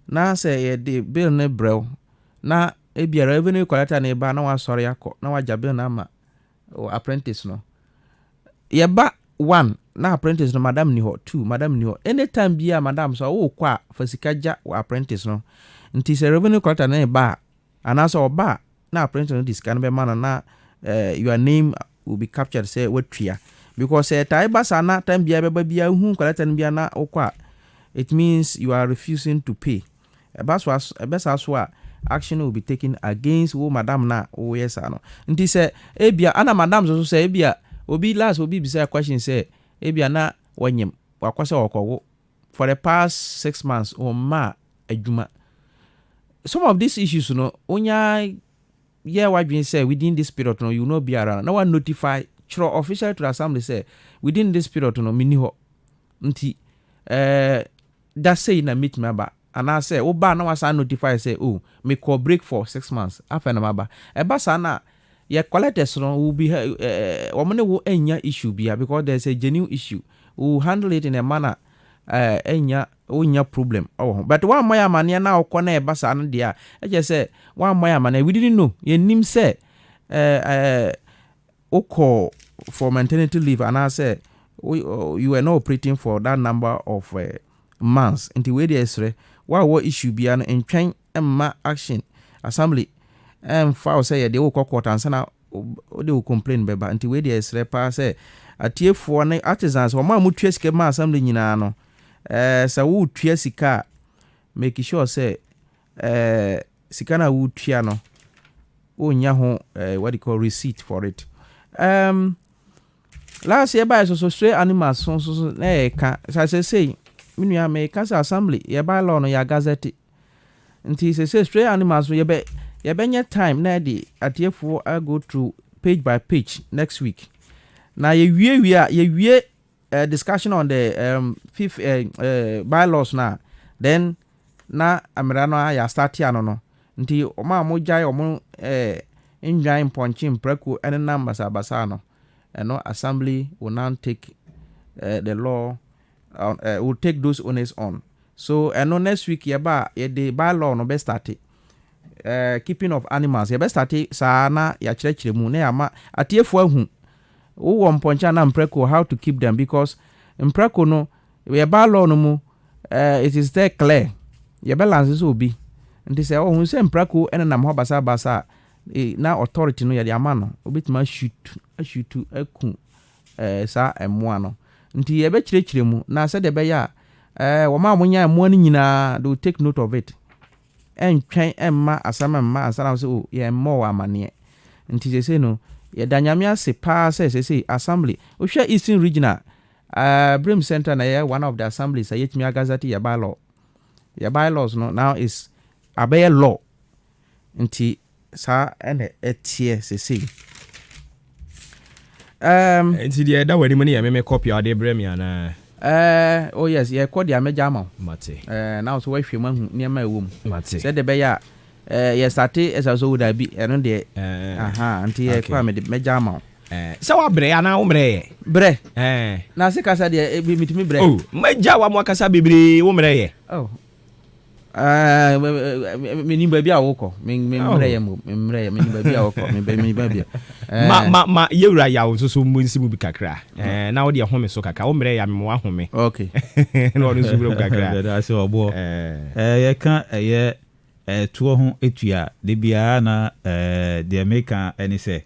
na say ye de bill ne brew na ebia revenue collector na eba na wa sorry akọ na wa jabe na ama apprentice no yeba 1 na apprentice no madam ni ho 2 madam ni ho anytime bia madam so wo kwa fasikaja apprentice no nti se revenue collector na eba anasa oba na apprentice no discan be man na your name will be captured say wetria because tai basa na time bia beba bia hu collector bia na okwa it means you are refusing to pay ebasa so action will be taken against wo madam na wo yes ano nti se ebia ana madam so say ebia obi bisa question say ebia na wanyem wakwase okowo for the past 6 months o ma adwuma. Some of these issues no onya what we say within this period no you know be around. No one notify chro official to the assembly say within this period no mini ho nti that say na meet member and I say oba na wasa notify say oh me call break for 6 months after na maba eba sana ya collectors no will be omone wo enya issue bia because there's a genuine issue we will handle it in a manner enya problem but one moya mania na okọ na eba sana dia e je say one moya mania we didn't know ye nim say okọ for maternity leave and I say you were not operating for that number of months into where there is what issue be an entwin emma action assembly file say they will court and sana they will complain beba into where there is pa say atiefo na artisans o ma mutua sika ma assembly nyina no sa wo tua sika make sure say sika na wo tua no o nya ho what they call receipt for it. Last year by so stray animals so na ka say minu ya me kasa assembly ye by law no ya gazette nti say stray animals ye be time na di atiefo I go through page by page next week na ye wie discussion on the fifth bylaws na then na amira no ya start ya no nti o ma mo jai o mo njan ponchim preku and numbers abasa no no assembly will now take the law will take those owners on. So no next week yeba the bylaw no be start keeping of animals yeba start sa na ya chire mu na ama atiefo ahu wo mponcha na mpreko how to keep them because mpreko no yeba law no mu it is there clear yeba lances obi nti say oh hu say mpreko enam ho basa na authority no ya de ama no obitima shoot aku sa emo no nti ye be chire mu na se de be ya wo ma amunya emo no nyina they will take note of it entwen emma asama mma asana so oh ye mo wa amane nti se no ye danyame ase pa se assembly o hwe Eastern Regional Brim Center na ye one of the assemblies ayetimi agazati ya bylaws no now is abey law nti sa ene etie se nti dia da wani mani ya me copy ade brem ya na oh yes ye code ya meja ma mate now so we hwe mahu niam ewom mate se de be ya ye start esaso would be eno de nti ye kwa meja ma se wa bre ana wo mre bre na se kasa de mitimi bre oh meja wa mo kasa bebre wo mre ye oh me ni baby awoko me mre ye me ni baby awoko me baby ma yewura ya wo so munsi mu bi kakra na wo de home so kakra wo mre ya me mo ahome okay na wo so bu kakra da se obo ye kan ye tuo ho etua de bia na de America eni se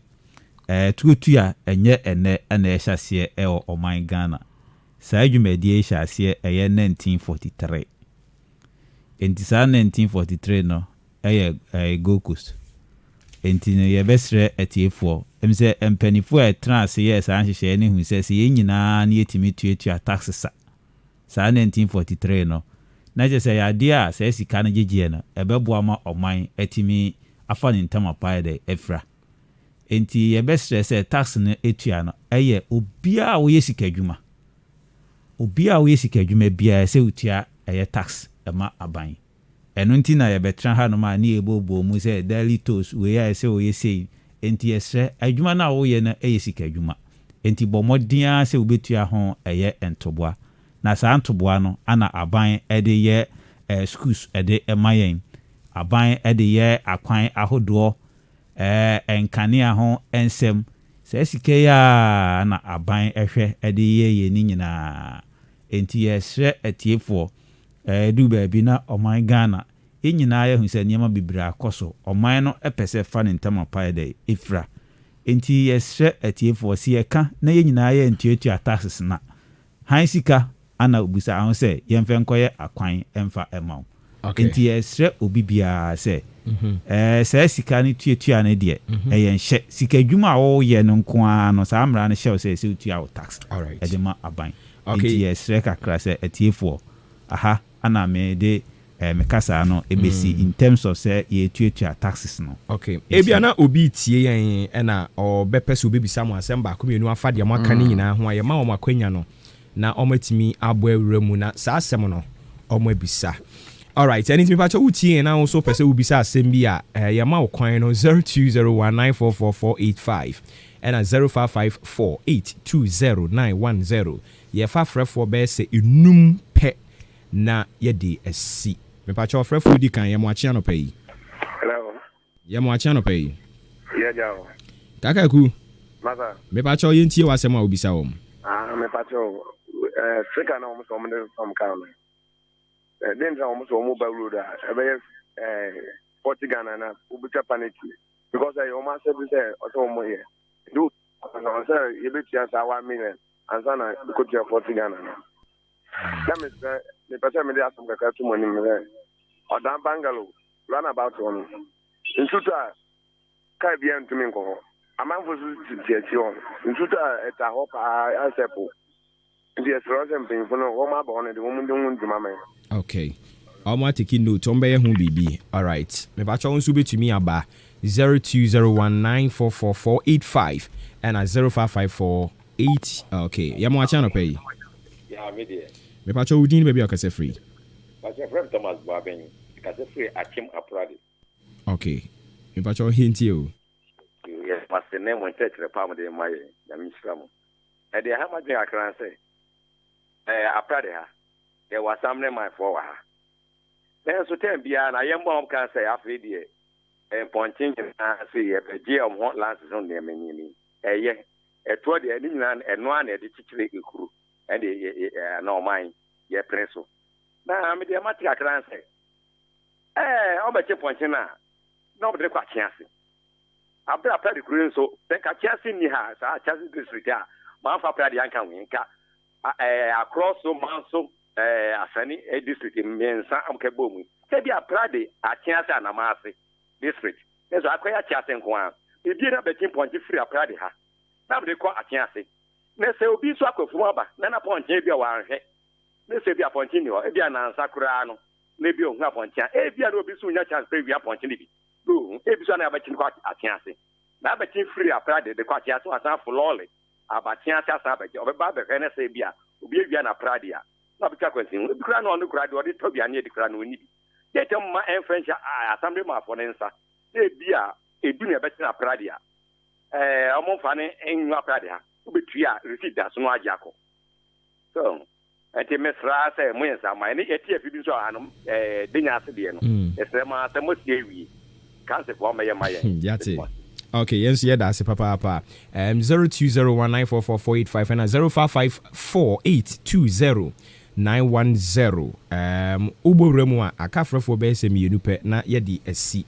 tuotua enye ene na ehyasie e oman Ghana saa dwumadi ehyasie eye 1943 enti saa 1943 no eye Gold Coast enti no ye besre etiefo emse empanifo trans yes anhyehyɛ ne hu sɛ ye nyinaa na yetimi tuatua taxes saa 1943 no na je sɛ yade a sɛ sika no gyegye no ɛbɛboa ma ɔman etimi afa ne ntama pae de efra enti ye besre sɛ tax no etua no ɛyɛ obia wo ye sika adwuma bia sɛ utua ɛyɛ tax ma aban eno nti na ye betra ha no ma na ebobo mu se daily toast we ya se o ye sei enti esre adwuma na wo ye na eye sika adwuma enti bomodia se obetua ho eye entoboa na sa ntoboa no ana aban ede ye schools ede emayen aban de yɛ akwan ahodoɔ nkanea ho nsɛm sɛ sika ya na aban hwɛ de yɛ ni nyinaa enti yɛsrɛ atiefoɔ du baabi na ɔman Ghana nyinaa yɛhu sɛ nneɛma bebree akɔ so ɔman no pɛ sɛ fa ne ntam apae dɛ efira enti yɛsrɛ atiefoɔ si yɛka na yɛ nyinaa yɛ ntuatua taxes na han sika ana obusa ahụ sɛ yɛmfɛ nkɔyɛ akwan ɛmfa ɛma enti yɛsrɛ obi biara sɛ sɛ sika no tuatua no deɛ ɛyɛ nhyɛ sika adwuma a wɔyɛ no nko ara no saa mmara no hyɛ wo sɛ ɛsɛ wotua wo tax ɛde ma aban enti yɛsrɛ kakra sɛ atiefoɔ aha ana mede mekasa no ebesi in terms of sɛ yɛtuatua taxes no ebia na obi tie yɛn ɛna ɔbɛpɛ sɛ obɛbisa mo asɛm baako mmienu afa deɛ mo aka ne nyinaa ho a yɛma wɔn akwanya no na ɔmatimi abɔ awura mu na saa asɛm no ɔmo abisa alright ɛne ntimi pakyɛ wotie na wo so pɛ sɛ wobisa asɛm bi a yɛma wo kwan no 0201944485 ɛna 0554820910 yɛfa frɛfoɔ bɛyɛ sɛ enum pɛ na yɛde asi mepakyɛ frɛfoɔ di kan yɛmo akyea no pɛ yi hello yɛmo akyea no pɛ yi yɛgyawo kakaku masa mepakyɛ yɛntie w'asɛm a wobisa wɔ m mepakyɛ sika na ɔmo sɛ ɔmo de fam kaa no dentro ɔmo sɛ ɔmo ba road a ɛbɛyɛ 40 Ghana na wobɛtwa paniki because ɔmo asɛ bi sɛ ɔsɛ ɔmo yɛ do sɛ yɛbɛtua saa 1 million ansa na ɛkɔtua 40 Ghana no na mepɛ sɛ mede asɛm kakra to mɔnim sɛ ɔdan bangalo runabout hɔ no nsuto a kaa bia ntumi nkɔ hɔ amanfo so tiatie hɔ nsuto a ɛta hɔ paa asɛ po nti yɛsrɛ sɛ mpanyimfo no wɔma aba hɔ no de wɔm de ho ndwuma ma okay ɔmo ateki note ɔmo bɛyɛ ho biribi alright mepakyɛ wo nso wobɛtumi aba 0201944485 ɛna 0554 okay yɛmo akyɛ no pɛ yi mepakyɛ wo din baabi a ɔkasɛ free Thomas Baben, kasa free Akim Aprade. Okay mepakyɛ wo hintie o Yes, master name when touch the palm of the my Yamisram. And they have my drink, I can say. Aprade ha. There was some name my for her. Then so tell beyond I am mom can say after the pointing to see a dear of what lands on their menu. Yeah, a toward the England and one at the chicken crew and no mine, yeah, presso. Now I'm the matter I can say. I'm a chip pointing now. Nobody quite chancing. After I played the green, so then I can't see me has a chance district. Manfa played the Yanka Winka across so Manso, Asani, a district in Mensa, Amkabumi. Maybe I played a chance and a Masi district. There's a quite chance and one. If you have a team point free, I played her. Now they call a chance. Let's say, be so of Waba, then upon Jabia one head. Let's say, be a continue, if you are Sakurano, maybe on Napon Chan, if you will be soon a chance, maybe upon Chilibi. Ebi so na abatin kwa atiase na abatin free aprade de kwa atiase asan fulole abatin asa abaje obeba be hene se bia obi awia na aprade a na bita kwantin obi kra na onu kra de odi tobia na edi kra na oni bi de tem ma enfrencha assembly ma fo nensa de bia edu na betin aprade a omo fa ne enyu aprade ha obetua receipt da so no ajako so enti mesra se mo yensa ma ne eti afi bi so anom denya ase de no esema se mo sie wi Okay, yes, yeah, that's a papa. 0201944485 and 0554820910. Ubo remwa akafra for bese mi yunupe na yedi esi.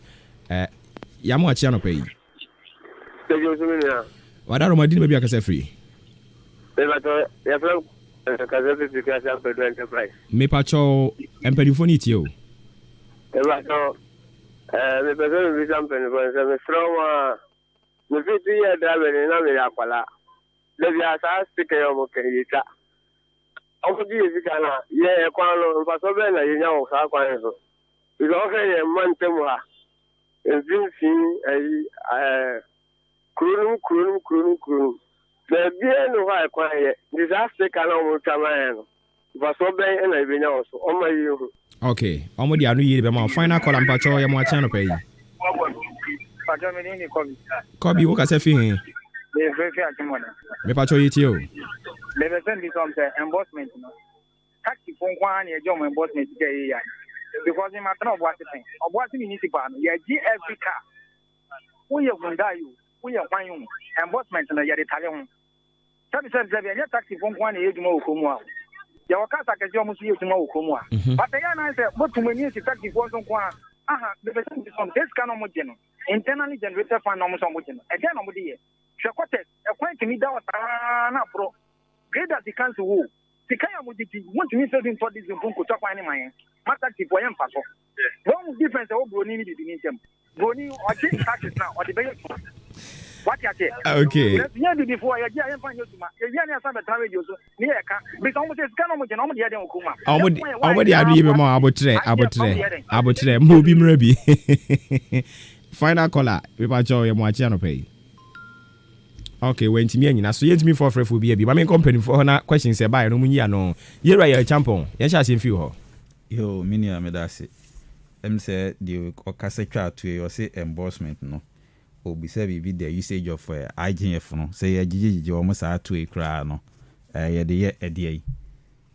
Yamu achiano pay. Wada romadini baby akase free. Me pacho empelifoni tio. Me person be something for me from me fit here drive na me akwala le bi asa stick yo mo kayita o ko di kana ye kwa lo pa so be na ye nya o sa kwa so bi o ke ye man temu ha enzin fin kurun le bi no ha kwa ye disaster kana o tama no pa so be na bi nya o so o ma ye hu. Okay, omo di anu yiri be ma final call am pacho ya mo atia no pay. Pacho me ni Kobi wo ka se fi hin. Me fe atimona. Me pacho yiti o. Me be send this on embossment no. Taxi fon kwa na ejo mo embossment ke yi ya. because in my town of what municipal, yeah, every car. We are Hyundai, we are Wayne, enforcement and the Italian. Some said that they are taxi from 1 age more Kumwa. Your car is almost used to know Kumwa. But the answer, what to many taxi was on Kwa. The percentage on this kind of motion, internally generated for normal motion. Again, on the year. Shakote, a point to me that was pro. Great as the council who. The kind of want to miss something for this in Punko top any man. Matter for him, Paso. One difference of Brony needed in them. Brony or change taxes now or the base. What you say? Okay. Let's hear before I find you to my. If you have a time, you near a car. Because almost it's kind of the other Kuma. Already I do more about Moby Mrabi. Final caller. We patch your Moachano pay. Okay, when to me, so yet me for free for be a company for her questions by Romunia no. You're a champion. Yes, I see you. Yo, Minia Medasi. Say the Ocasecra to your say embossment no. Or be said be the usage of IGF no. Say a GG almost out to a cry no. Yeah, the year a day.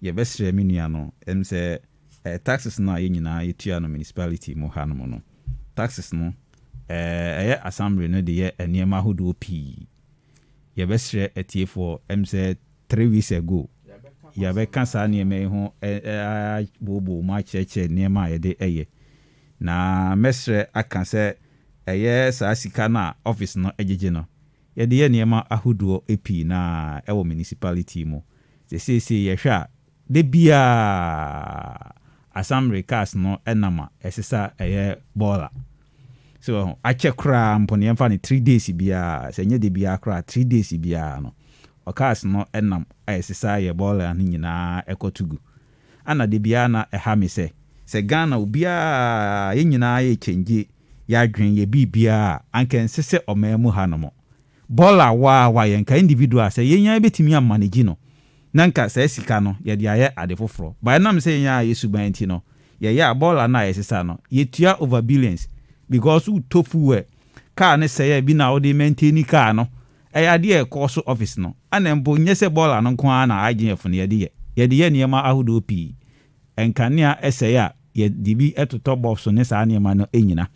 Your best Minia no. Say taxes na in Itiano municipality Mohano no. Taxes no. Assembly no the year a near Mahudu P. Your best share at for said 3 weeks ago. Ya be kansa ne me ho bobo ma cheche ne ma ye de eye na mesre aka se eye sa sika na office no ejeje no ye de ye ne ma ahuduo epi na ewo municipality mo se ye hwa de bia assembly cars no enama esesa eye bola so a check kra mpone emfa ne 3 days bia se nye de bia kra 3 days bia no okas no enam ayesisa ye bola ni nyina ekotugu ana de bia na eha me se Ghana obia ye nyina ye change ya dwen ye bibia anken sese omemu hanomo bola wa ye nka individual se ye nya betimi amanage no nanka se sika no ye de aye ade foforo ba nam se nya yesu banti no ye bola na ayesisa no ye tua over billions because u tofu we car ne se ye bi na o de maintain car no ade course office no ana mbo nyese bola no kwa na IGF no ye de niema ahudo pi enkania eseya ye dibi etoto box ne sa niema no enyina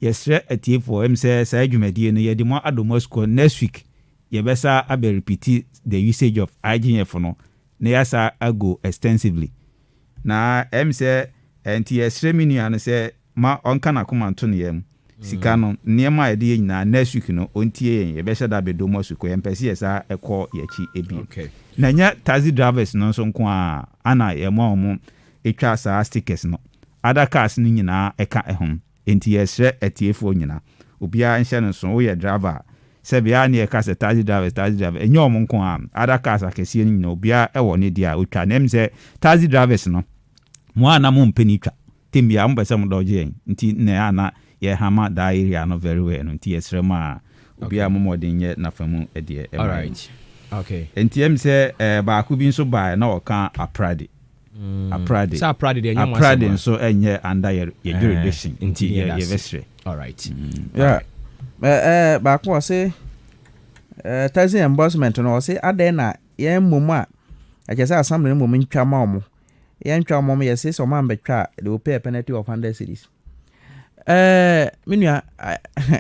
yesre atiefo say sa adwumadie no ye de mo adomosko next week ye besa abe repeat the usage of IGF no na yasa ago extensively na say enti yesre minia no say ma onka na komanto ne yam sika no niema ede nyina next week no ontie ye be shada be do mosuko ye mpese esa ekọ yechi ebi okay na nya taxi drivers no so nko a ana ye mo etwa sa stickers no other cars ni nyina eka ehom enti yesre etiefo nyina obia nhye no so wo ye driver se bia na ye ka se taxi driver enyo mo nko a other cars akesie ni nyina obia ewo ne dia otwa na emse taxi drivers no mo ana mo mpeni twa tembia mo bese mo doje nti na ana ye hama da area no very well nti yesre ma obia mo modin ye na famu ede all right okay enti say ba ku bi nso ba na oka aprade sa aprade de nyama aprade nso enye under your jurisdiction nti ye vesre all right yeah ba ku say taxi embossment no say aden na ye mmom a je say assembly mmom ntwa ma omo ye ntwa omo ye say so man betwa they will pay a penalty of 100 cedis. Minya,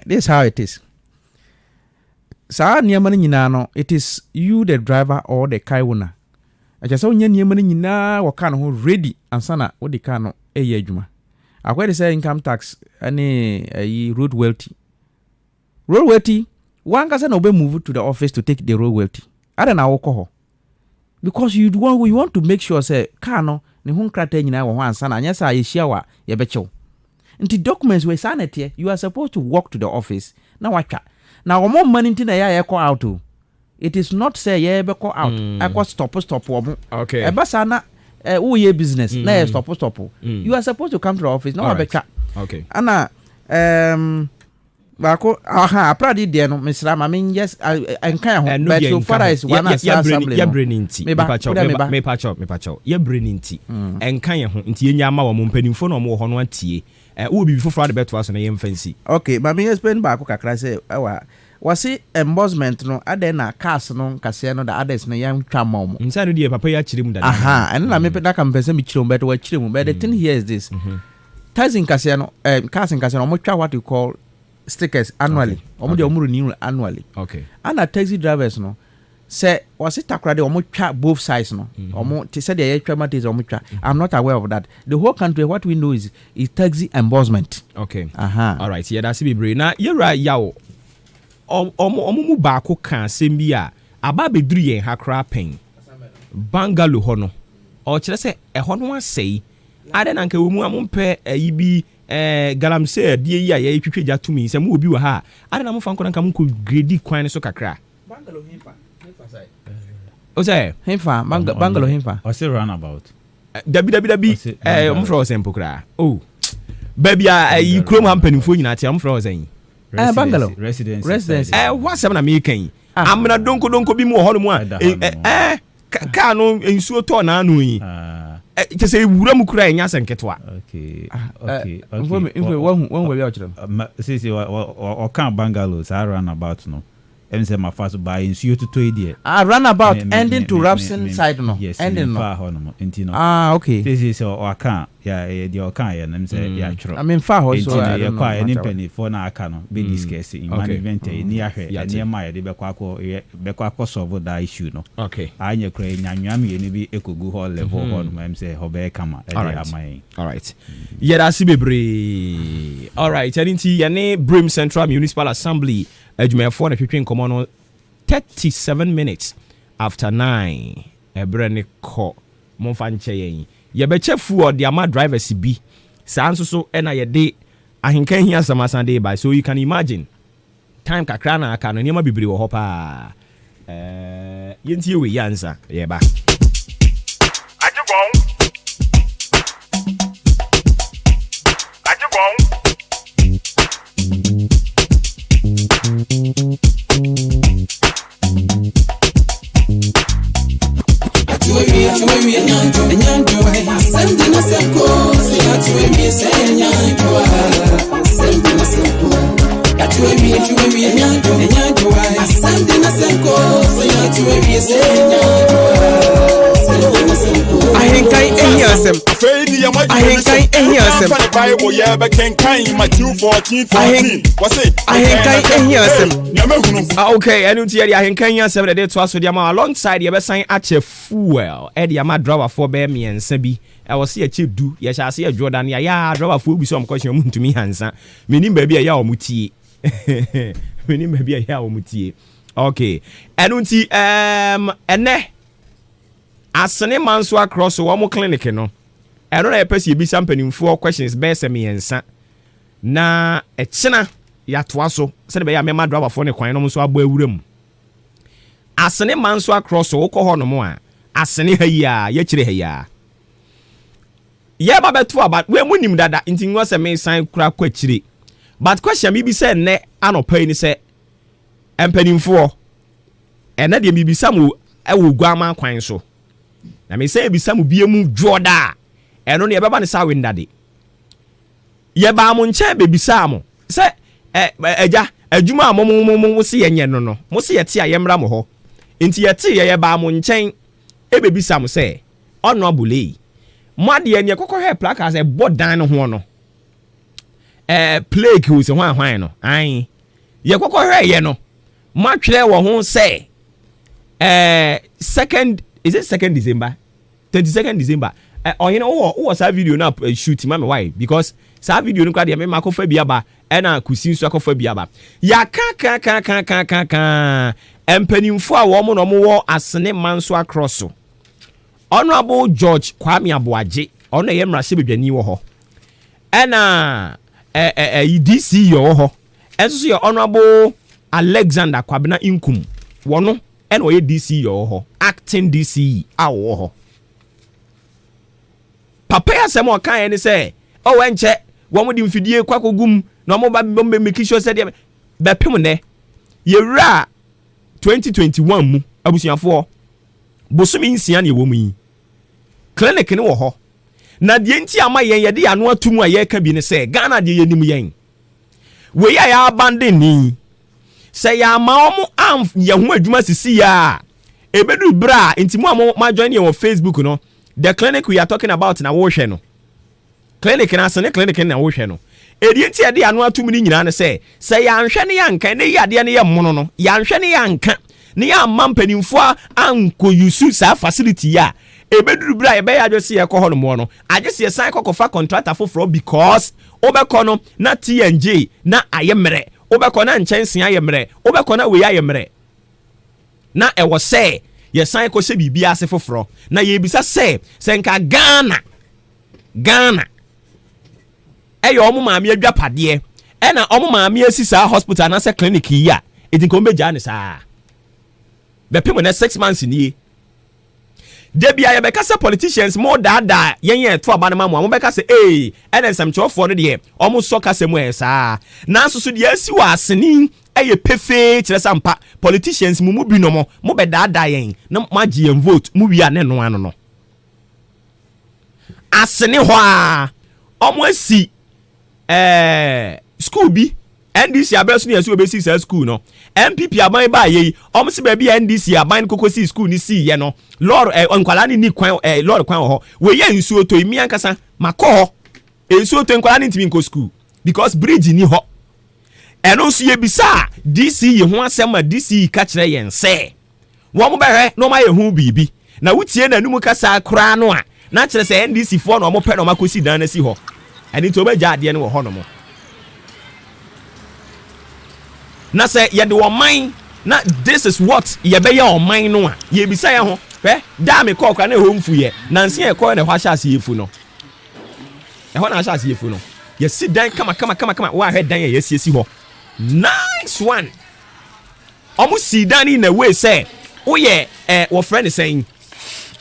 this is how it is. Sa niamani nyina no, it is you the driver or the car owner. Acha so nya niamani nyina waka no ready ansana wo the car no eye adwuma. Akwa dey say income tax any road wealthy. Road wealthy, one ka say na obe move to the office to take the road wealthy. Ada na wo ho. Because you want to make sure say car no ne ho nkrata nyina wo ho ansana anya sa ye hia wa ye bechew. Nti documents we sanity you are supposed to walk to the office na watcha na omo money nti na ya call out. It is not say ye be call out I call stop omo okay e basa na wo ye business na ye stop you are supposed to come to the office na watcha okay ana bako apradi de no misra ma men yes enkan ho but so far as one assembly ya breninti me pacho ya breninti enkan ye ho nti enya ma wo mpanimfo no mo ho no atie wo bibi foforo de beto aso na ye mfansi okay ma men explain ba ko kakra say wasi embossment no ade na cars no kase no da others no yan twa mom nsa no die papa ya chire mu da aha eno na me da ka mpese me chire mu beto wa chire mu but the thing here is this taxing kase no cars in kase no mo twa what you call stickers annually omo de omo renew annually okay and taxi drivers no say wasi takra de omo twa both sides no omo te say de twa matters omo twa I'm not aware of that. The whole country what we know is taxi embossment. Okay. All right, yeah, that's be brave. Now you're right, yawo. Omo baako kan sembi a aba beduru yen ha kra pen. Bangalo ho no. O kire se ho no asei. Ade na nka wemu amompe ayi bi galamse die yi a ye twetwe ja tumi se mu obi wa ha. Ade na mo fa nko nka mo ko grade kwan so kakra. Bangalo himpa side. O say himfa bangalo himfa. O say roundabout. Dabi mo fra o sempo kra. Oh. Baby you chrome hampanifo nyina te am fra o say. Bangalo residence what seven American amna donko bi mu ho no mu a ka no ensuo to na anu yi ke say wura mu kura enya senketwa okay won we be see o kan bungalows are run about no em say my first buy ensuo to idea run about ending to Rapson side no yes, ending no far ho no enti no okay this is o kan the o kan ya em say ya chro I mean far ho so ya kwa any penny for na aka no be discuss in management ni ahwe ni ma ya de be kwa solve that issue no okay anya kra nyanwam ye ni bi ekogu ho level ho no em say ho be kama e dey amai all right yeah that's bebre all right enti ya ne Brim Central Municipal Assembly adwumayɛfoɔ na twetwe nkɔmmɔ no 37 minutes after 9 ɛberɛ ne kɔ momfa nkyɛ yɛn yɛbɛkyɛ fuel de ama drivers bi saa nso so ɛna yɛde ahenka hia asɛm de ba so you can imagine time kakra na aka no nneɛma bebree wɔ hɔ paa yɛntie wei ansa yɛba okay, and you hear the Kenya 7 day to us with the alongside the sign at a fuel. Eddie Ama driver for bear me and Sebi. I was see a chip do. Yes, I see a Jordan. Ya driver for be some question to me, Hansa. Meaning baby a ya muti. Meaning baby a ya muti. Okay, and you see, and asane manso across one clinic no. I don't know if you be something for questions best me and sa. Na echena ya toaso se be ya mema driver for ne kwan no so abo awuram asene manso across wo ko ho no mo a asene ha yi a ya kire ha ya ye ba beto aba we munim dada nti nwo se me san kura kwa kire but question me bi se ne anopa ni se empanimfo ene de me bi sam e wo guama kwan so na me se bi sam biemu dwoda eno ne ye beba ne sa windade ye ba mo nche be bisa mo se eja adwuma mo se yenye no mo se yete a yemra mo ho enti yete ye ba mo nchen e be bisa mo se ono abule mo ade ne kokko he placas e bodan no ho no plague wo se hwan no an ye kokko he ye no mo atwere wo ho se second is it 2nd December 22nd December you know what sa video na shoot ma me why because sa video no kwa de me makofa bia ba na kusin so akofa bia ba ya ka empanimfo a wo mo no mo wo asene manso across so honorable George Kwame Aboaje ono ye mrahye bedwani wo ho na DC yo ho enso so ye honorable Alexander Kwabena Inkum wono na oye DC yo ho acting DC a wo ho papa ya semo kan ni se o wenche wo mo di mfidie kwakogum na mo ba make sure say be pem ne yewra 2021 mu abusuafo bosumi nsia na ewo mu yi clinic ni wo ho na de enti ama yen ye de ano atumu a ye ka bi ne se Ghana de yenim yen we ya abandon ni Say ya maomo am ye ho adwuma sisi ya. Ebedu bra nti mo ma join ye on Facebook no. The clinic we are talking about na wo hwe no. Clinic na sene clinic na wo hwe no. Edi nti ade anu atum ni nyina ne say ya nhwe ne yanka ne yade ne ye mono no. Ya nhwe ne yanka ne ya mampanimfo anko yusu sa facility ya. Ebedu bra ebe ya jose ye ko no mo no. Agese ye sign kokofa contractor for because obekọ no na TNJ na ayemre. Obekọ na nchense ayemre. Obekọ na we ayemre. Na ewo say ye sign ko se bibia ase foforo. Na ye bisa say senka Ghana eyo omo maami adwapade e na omo maami asisa hospital na se clinic yi a edi ko meja ne saa be pemo na 6 months ni debia ye be kasa politicians mo dada yen to aba na mo be kasa nsem chofo no de omo so kasa mu saa na so de asi wa aseni eye pefe kire sampa politicians mu bi no mo be dada yen na magye yen vote mu wi ane no ano no aseni ho a omo asi school bi NDC abeso ne yaso obesi sa school no MPP aban ba ye omo se ba bi NDC aban kokosi school ni si ye no lord onkwala ni kwan lord kwan ho we ye nsuo to imi ankasa makọ ho ensuo to onkwala ni ntimi nko school because bridge ni ho eno so ye bisa DC ye ho asema DC ka kire yen se wo mo behwe no ma ye hu bibi na wutie na num kasa kra no a na kire se NDC fo no mo pe no makosi dan na si ho eni to be ja de ne wo ho no mo na say ye de wo man na this is what ye be ye o man no a ye bisa ye ho da me call kwa na ho mfu ye na nse ye call na ho ahase yefu no e ho na ahase yefu no ye si dan kama wa he dan ye si ho nice one omu si dan in a way say wo ye wo friend saying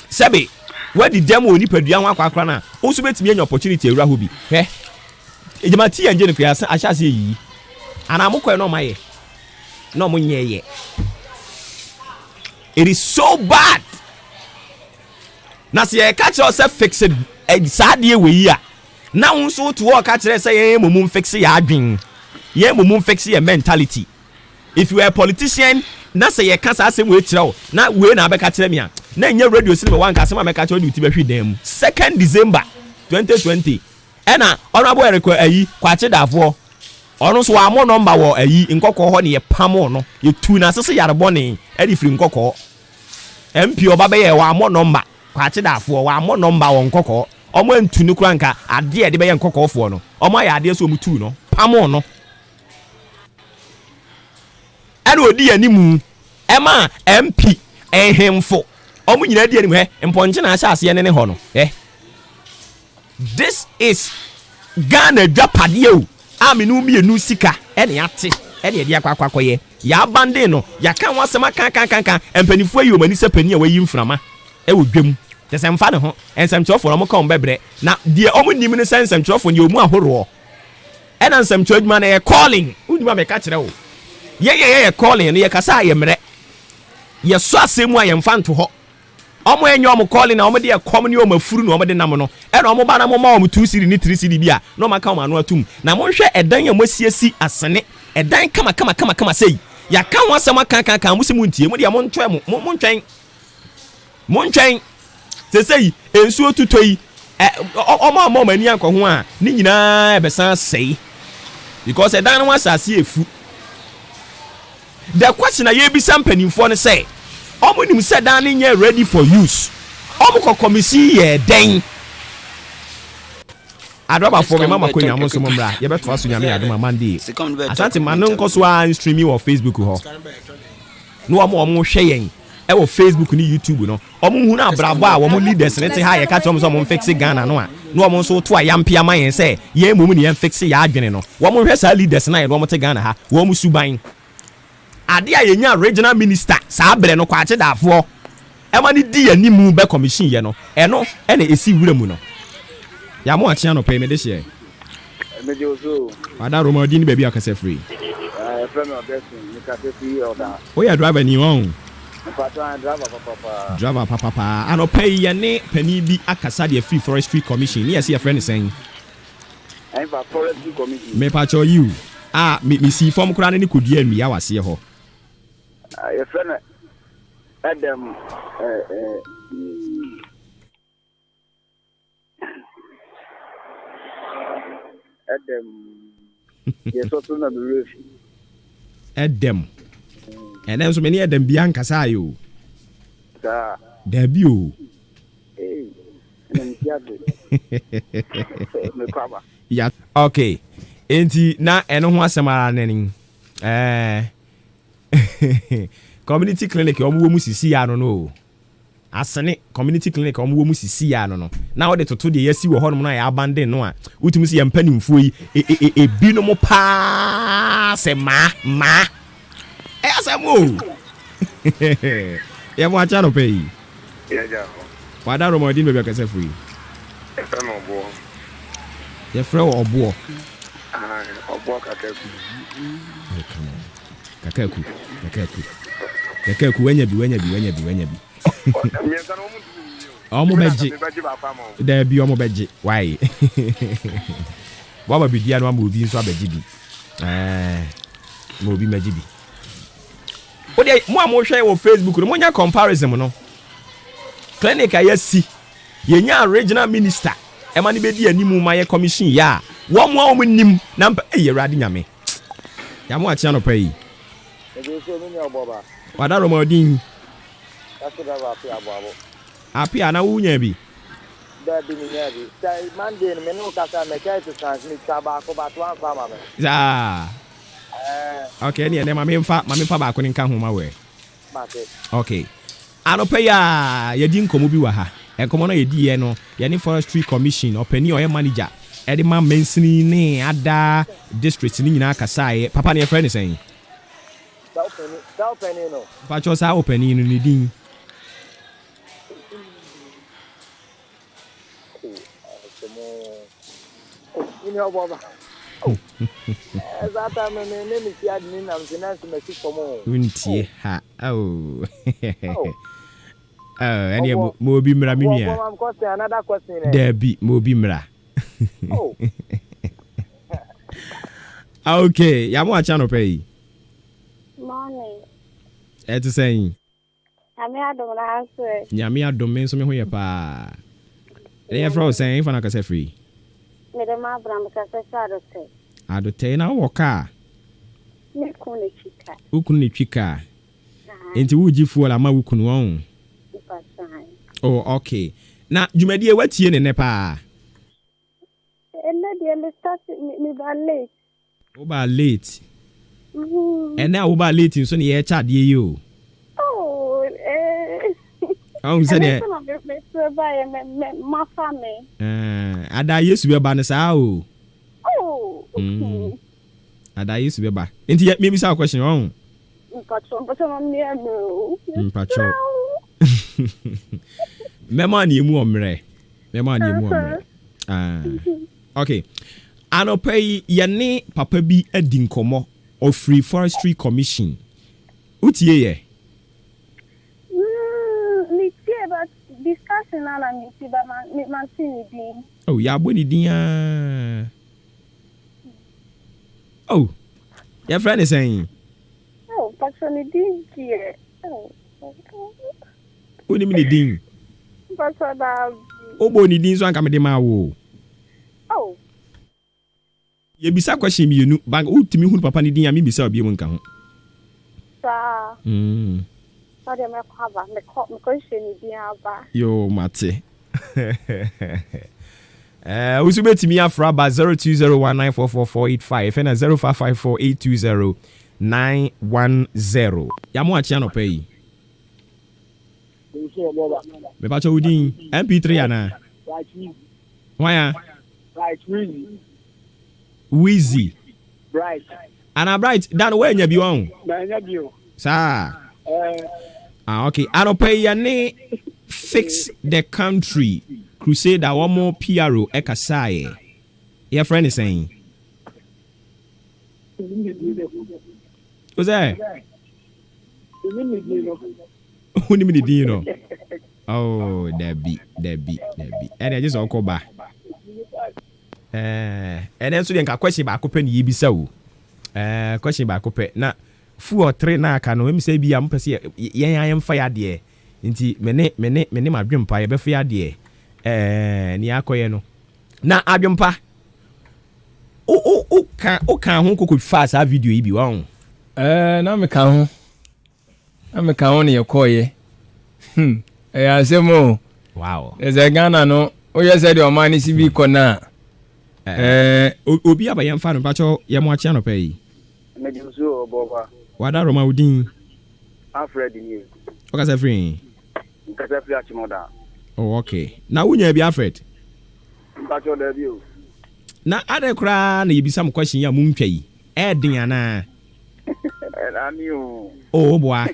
sebe where the demo oni padua ho akwa na wo so betimi anya opportunity ewura ho bi ejema ti anje ne kria ahase yi ana amukọ no maye no munyeye. It is so bad. Na se catch yourself fix it sadie we ya. Na unso to work catch say ye mumum fix ya adwin. Ye mumum fix your mentality. If you are a politician, na say ye can say we kire na we na be catch me a. Na nye radio cinema one ka say ma catch you ti be hwe dem. 2nd December 2020. Ena honorable Eric ayi kwache dafo. Ono so amo number wo ayi nkokọ ho ne ye pamo no ye tu na sese yare bone e di firi nkokọ MP oba be ye wa amo number kwache dafo wa amo number wo nkokọ omo antu ni kura nka ade e de be ye nkokọ fo no omo ya ade so omutu no pamo no ene odi animu ema MP ehemfo omo nyina di animu mponje na asha ase ne ho no this is Ghana dwapade o aminu mienu sika ene ate ene ye dia kwakwakoye ya bande no ya kan wasema kan empanifo ayi omani se pani a wayi mframa e wodwem tesemfa ne ho ensemchofo no mo kan bebre na die omunim ne sensemchofo ne omu ahoro ena nsemcho adwuma na ye calling uduma me ka kire wo ye calling ne ye kasa ayemre ye so asemu ayemfa nto ho omo enyo omo calling na omo de ekom ne omo afuru na omo de nam no e na omo ba na mo ma omo 2 cedi ni 3 cedi bia na omo aka omo anu atum na mo hwe edan ya mo siesi asene edan kama sei ya ka ho asema kan mo se mo ntie mo de mo ntwen sei ensuo tutoi omo mani anko ho a ni nyina ebesan sei because edan no asase efu the question ye bi sampanimfo ne say omo nim se dan nye ready for use omo ko komisi ye den adoba for me mama ko nyamo so mra ye beto aso nyame adoma mande asante manu nko so an streaming on Facebook ho no omo hwe yen e wo Facebook ni YouTube no omo hu na brabo a omo leaders ne te ha ye ka chom so omo fix Ghana no a no omo so to ayampia man yen se ye mum ni yen fix ya adwene no omo hwe sa leaders na ye omo te Ghana ha wo omo suban ade a yenya regional minister saa bere no kwache dafo e ma ni di animu be commission ye no eno ene esi wura mu no ya mo ache no pay me de share me de ozo ada roma di ni baby akase free friend of best ni ka te free order o ya driver ni won driver papa ano pay ye ne pani bi akasa de free forestry commission ni ye se friend saying I'm for forestry commission me pa cho you me see form kura ne kodua nua wase ho. Your friend Adam yes, also na be Adam. And then so many Adam bian kasa yo. Sa. Dabi o. Yeah, okay. Enti na eno ho asemara neni. Community clinic omo mu sisi ya no. Asene community clinic omo mu sisi ya no. Na wo de toto de yasi wo hono na ya abandon no a. Utumi se yampanimfo yi ebi no mo pa se ma. Asemo. Ya mo acha no pay. Yeah. Wada Romodin be kase free. Obo. Ye frɛ Obo. Obo Kakaku. Kakaku wanya bi. Omo beji. Da bi omo beji. Why? Baba bi dia no am obi nso abeji bi. Mo obi meji bi. O de mo hwɛ wo Facebook no mo nya comparison no. Clinic ayasi yenya regional minister emani bedi animu maye commission ya wo mo nim na Awurade nyame ya mo atia no pai wada Romodin apia na wunya bi da bi ni nya bi sai Monday me no kasa me kai to transmit ba ko ba to anfa ma me okay ni ene mame mfa ba ko ni nka ho ma we okay anope ya yedi nkomo bi wa ha enkomo no yedi ye no ye ni forestry commission opani oye manager edi ma mensini ni ada district ni nyina kasaye papa ne e friend sen da opani no pacho sa opani no ni din ni oboba ezata me mi si admin na finance me si komo untie ha any mo bi mra mi nia another question Debbie mo bi mra okay ya mo acha no pay morning to say Nyame adom me so me ho ye pa e fro say fa na ka say free me de ma bram ka say adote na wo ka me ko ne chika ukun ne twika enti wo gifu ala ma ukun won oh okay na jumadi e watie ne pa ena de me start me ba late wo ba late ena wo ba late so ne ye cha de yi say ne ma family ada Yesu be ba ne sa o ada Yesu be ba enti me bi sa question on mpacho mema ni emu omre okay anopai yene papa bi adi nkomo of free forestry commission utie ye ni tie but discussion ala ni ti ba man sini din oh ya boni din oh your friend is saying Patroni din tie oni mi din patrona obo ni din so anka me de ma wo ye bisa question mi yenu bang utimi hu papa ni din ya mi bisa obi mu nka ho sa Sorry, me ko sheni din aba yo mate usubetimi afra ba 0201944485 and 0554820910 ya mo achi anopa yi me pa cho udin mp3 ana why Wheezy Bright ana bright dan we nya bi won na nya bi o sa okay anopa yi ne fix the country crusade a one more PRO ekasaye your friend is saying what's that Uni mi di no. Oh, Debbie. And I just uncle ba. And then so then ka question ba ko pen yi bisa o. question baako pɛ na 2 or 3 na aka no say bi am pɛ yɛn ayɛm fa ya de nti me ma dwempa ye bɛfa ya de ni akɔyɛ no na adwempa o kan ho kokɔ fast a video yi bi wa ho na me kan ho ne yɛkɔyɛ asɛm wow ɛsɛ Ghana no oyɛ sɛ de ɔman ne si bi kɔ na obi aba yɛn fa no pacho yɛ mo akyɛ no pɛ yi me di so oboba wada Roma udin Alfred ni okay say free achimoda oh okay na wunya bi Alfred pacho da bi o na ade kra na yebisa m question ya mu ntwa yi den ana ani o oh boy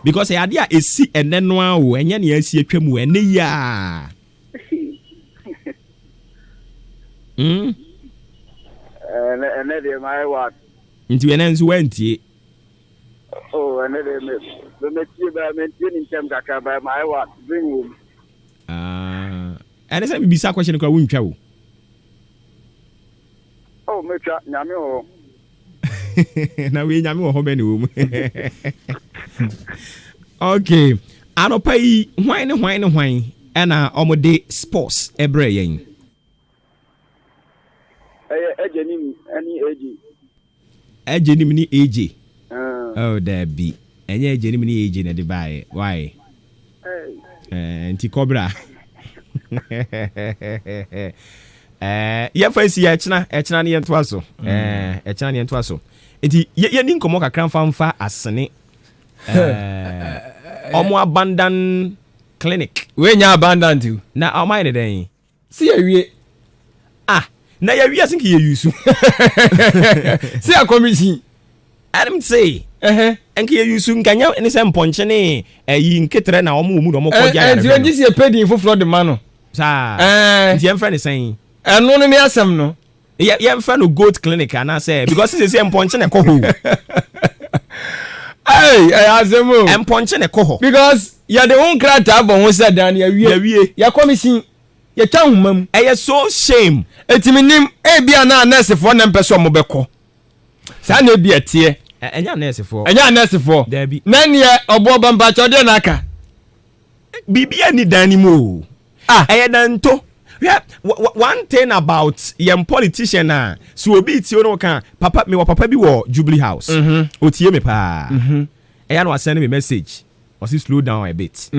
because e ade a esi ene no a o enye na esi atwa mu ene ya ene de my what nti ene nso wantie oh ene de me tie ni ntem kaka ba my what bring home ene say bibisa question kra wuntwa o oh me twa nyame ho na we nyame wo ho be ne wo mu okay anopa yi hwan ena omode sports ebre yen ejenim ani ejenim ni AJ oh there be enye ejenim ni AJ na de bae why anti cobra ya fancy echna ne yento aso echna ne yento aso enti ye ni nkomo kakra mfa asene omo abandon clinic we nya abandon tu na o mind den si awie na ya wi asinki ye yusu si a commission adam say enki ye yusu nkanya ni se mponche ne yi nketre na omo mu do mo koja ya e ndi si pedi foforo de ma no sa ndi em friend sen eno ne asem no ye friend no goat clinic ana say because say mponche ne ko ho azemo mponche ne ko ho because ya de won krata bo ho se dan ya wie ya commission ya twa humam so shame etiminim bia na nurse for na mpeso mo beko sa na bia tie enya nurse for dabi na ne obo bamba cho de na aka bibia ni danimo danto one thing about young politician so obi ti o no kan papa bi wo Jubilee House o tie me pa no send me message or say slow down a bit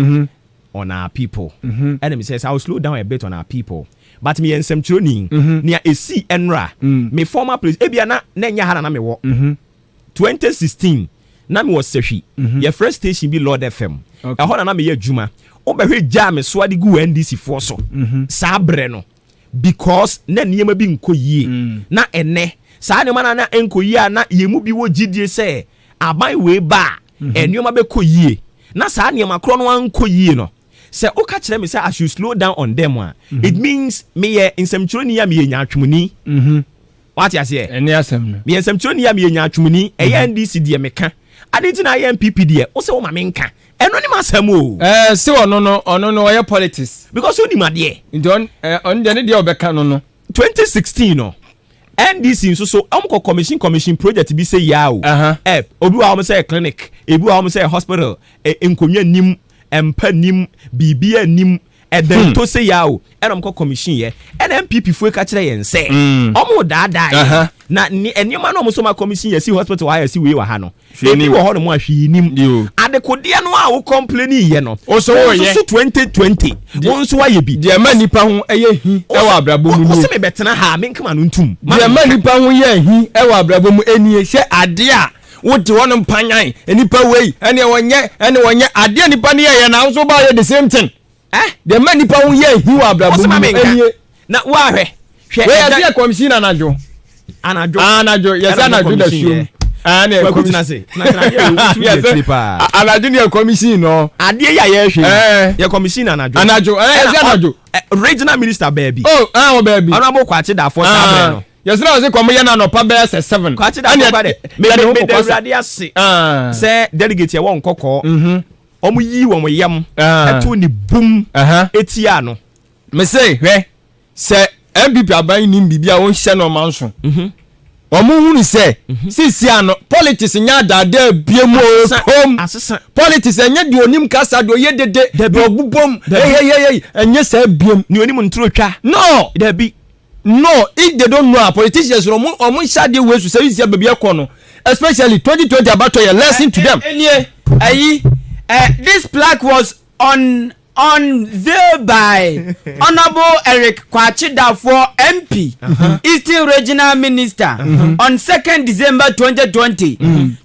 on our people and me says I'll slow down a bit on our people but me ensem training near esi enra me former place ebia na nya hana na me wo 2016 na me was sehwi your first station be Lord FM e ho na me ye adwuma obehwe gya me so ade gu NDC for so sabre no because na niema bi nkoyie na ene saa ne mana na enkoyie na yemu bi wo gidie se aban we ba enioma be koyie na saa niema kro no ankoyie no se oka kire me say I should slow down on them it means me ye nsemchuroni ya me nya atwumuni what you say eni asem no me nsemchuroni ya me nya atwumuni NDC die meka adenti na MPP die wo se wo ma menka eno ni masem o se ono no oye politics because oni made ndon on de ne de obeka no 2016 no NDC nso so amko commission project bi say ya o obi wa am say clinic ebi wa am say hospital enkonwa nim empa nim bibia nim eden to say ya o eno mko commission ye NPP fu ka kire yen say omo daada na enioma no so ma commission ye si hospital wa ya si we wa ha no ebi wo ho no mo ahwe nim adekodia no a wo complain ye no so wo ye 2020 won so wa ye bi de ma nipa ho eye hi e wa abrabo mu ni o se me betena ha me nkama no ntum de ma nipa ho ye hi e wa abrabo mu enie hye ade a wote wono mpanyan enipa wei ene wonye ade nipa ne ye na so ba ye the same thing de ma nipa ho ye hi wa abrabo mu enie na wa hwe we ya commission anajo yes anajo da show ane commission say anajo ne commission no ade ya ye hwe ye commission anajo regional minister baby baby honorable kwachi da for sabe no yes na say kom ye na no pa be 7 kwachi da for bade me de ase say delegate ye won kokko omu yi wo mo yam eto ni boom etia no me say hwe say MPP aban nim bibia won hye no manso Omo hunu say sisi ano politics nya dada biemu kom politics enye de onim kasa do ye dede do gbubom enye sa biem ni onim ntrotwa no if they don't know politicians omo shade we so say isi bebia ko no especially 2020 about a lesson to them this plaque was unveiled by Honorable Eric Kwachida for MP, Eastern Regional Minister, on 2nd December 2020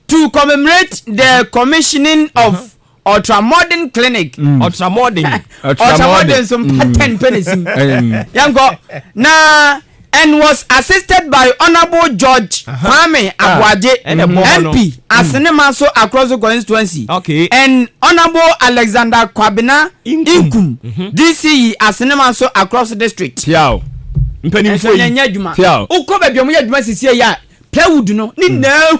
to commemorate the commissioning of ultra-modern clinic. Ultra-modern some patent pennies. Yango na and was assisted by Honorable George Kwame Abuaje, MP, Asenemaso across the constituency. And Honorable Alexander Kwabena Inkum, DCE Asenemaso across the district. Tiao. Tiao. Uko baby omo yaduma sisi ya plywood no ni na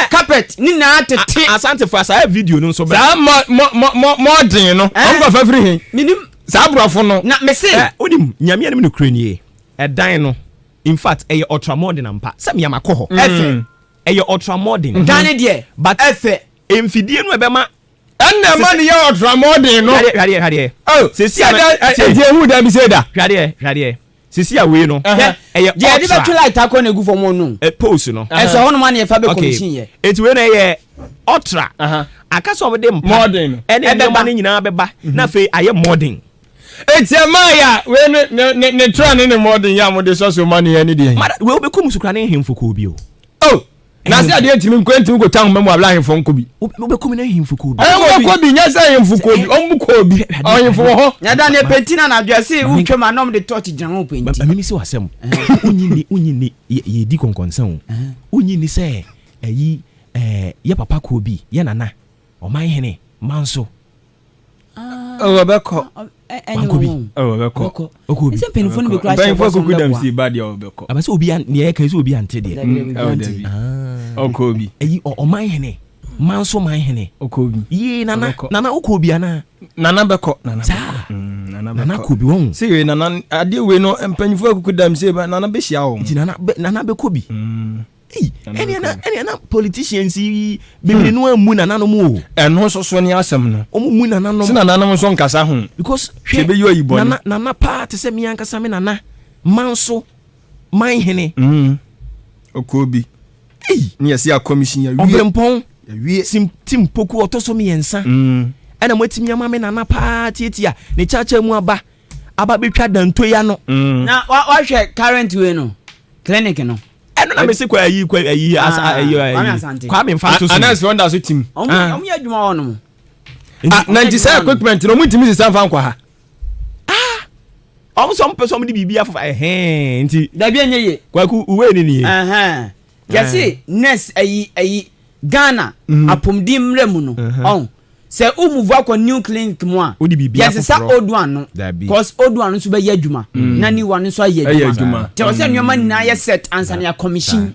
carpet ni na tete. Asante for asa video no so be. Sa modern no. Onko fa free hin. Minim sa brafo no. Na me say odim nyame anim no kranie. Edan no in fact eye ultra modern ampa se me amakọ ho eye ultra modern dan de but efe emfidie no ebema enna man ye ultra modern no hade sesi hu da bi say da hade sesi awe no eye ultra de be light akọ na egu for no post no eso hono man ye fa be commission ye eti we na ye ultra akaso mo de modern ene ebema ni nyina beba na fe aye modern Maya, when ne try ne modern ya mo de so money any day. We be come sukra ne hemfo ko bi o. Oh, na say ade ntimi nkwantim go tan memo abla hemfo nko bi. We be come na hemfo ko bi. Ayo ko bi nya say hemfo ko bi, ombu ko bi. Hemfo ho. Ya da ne pentina na adwa say utwe ma nom de touch jan ho penti. Ba mi se wasem. Unyini ye di konkonsan o. Unyini say eyi ye papa ko bi, ye nana. O man hene, manso. Obeko. Obeko. Okobi. Ise penfo no be crash. Penfo ko kudam si bad ya obeko. Abase obi an ne ye kan se obi ante de. Okobi. Eyi o man hene. Manso man hene. Okobi. Ye nana okobi ana. Nana beko. Nana kobi won. Se we nana ade we no empanfo kudam si ba nana be hia wo. Ti nana be kobi. Any politicians bibiri no amu nana no mu eno so ni asem no omu nana no se nana no so nkasa ho because she be yo yibo nana part se mi ankasa me nana manso man hene okobi ni yesi a commission ya wi obrempon ya wi tim poku otoso mi yensa ena mwetimi ama me nana part etia ne chacha mu aba betwa danto ya no na wa hwe current we no clinic no eno na me se kwa ayi asa ayi kwa me mfa so anas wonder so team omu ya dwuma wono na nti say equipment no mu ntimi se sanfa nkwa ha omu so mpeso mu di bibia fa nti da bia nyeye kwa ku uwe ni ni yesi nurse ayi Ghana apomdim mremu no on se umuvu akọ new clinic mu a yes sa old one no because old one so be ya adwuma na ni one so ya adwuma te o se nneoma na ya set answer na commission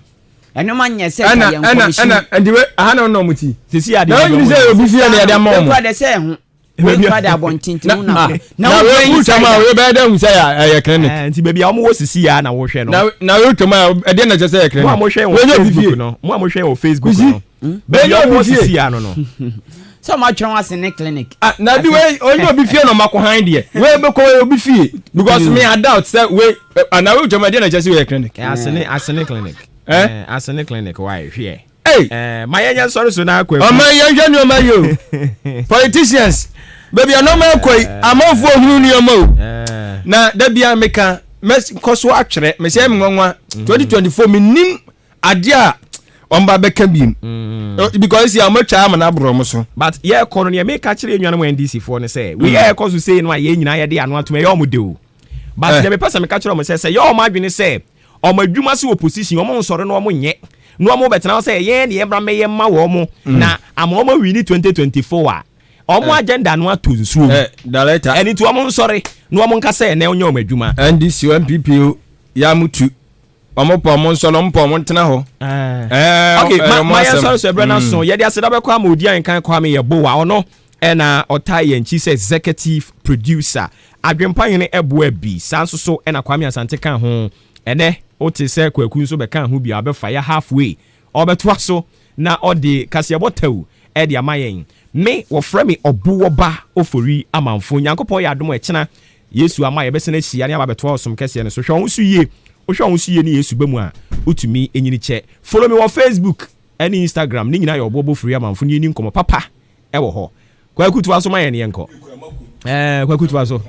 enoma nya set ya commission and we aha no muti sisi ade na you say obi fie na ya dem mo we de say ho we kwa de abontintin na we utama we be da hu say ya clinic nti baby a mo wo sisi ya na wo hwe no na we utama e de na che say ya clinic mo hwe wo Facebook no mo hwe wo Facebook no baby a wo sisi ya no so ma twen was in clinic na bi we only obi fie no mako han de we be ko obi fie because me I doubt say we na we utama de na che say ya clinic asene clinic asene clinic why here my young sorry so na akwa my young no my yo politicians baby no man koi amofo hunu ni omo na da bia meka mes koso atwere me say nwanwa 2024 minim ade a omba beka bim because you am twa am na abro so but ye kono ne make kire enwan mo NDC for ne say we ye koso say no ye nyina ye de anu atoma ye omo de o but the person me ka kire mo say ye omo adwene say omo adwuma se opposition omo nsore no omo nye no omo betena say ye ne ye bra me ye ma wo omo na omo wini 2024 a omo agenda no atonsuo director eni to omo nsore no omo nka say ne onye omo adwuma NDC MPP ya mutu omo po omo nsore omo po omo ntena ho okay my sorry so brana so ye de aseda be kwa ma odi an kan kwa me ye bo wa ono ena otai ye nchi say executive producer adwempa yene ebo abi sanso so ena kwa me asante kan ho ene wote sɛ kwaku nso bɛka ho bi abɛfa ya halfway ɔbɛtoa so na ɔde kaseɛbɔ taw ɛde ama yɛn me wɔfrɛ me ɔboɔba ofori amanfo nyankopɔn yɛ adom ɛkyena yesu ama yɛbɛsɛ no ahyia ne aba bɛtoa ɔsom kɛseɛ no so hwɛ wo so yie wohwɛ wo so yie ne yesu ba mu a wotumi ɛnyini kyɛ follow me wɔ Facebook ɛne Instagram ne nyinaa yɛ ɔboɔba ofori amanfo ne yɛni nkɔmmɔ papa ɛwɔ hɔ kwaku toa so ma yɛn yɛnkɔ kwaku toa so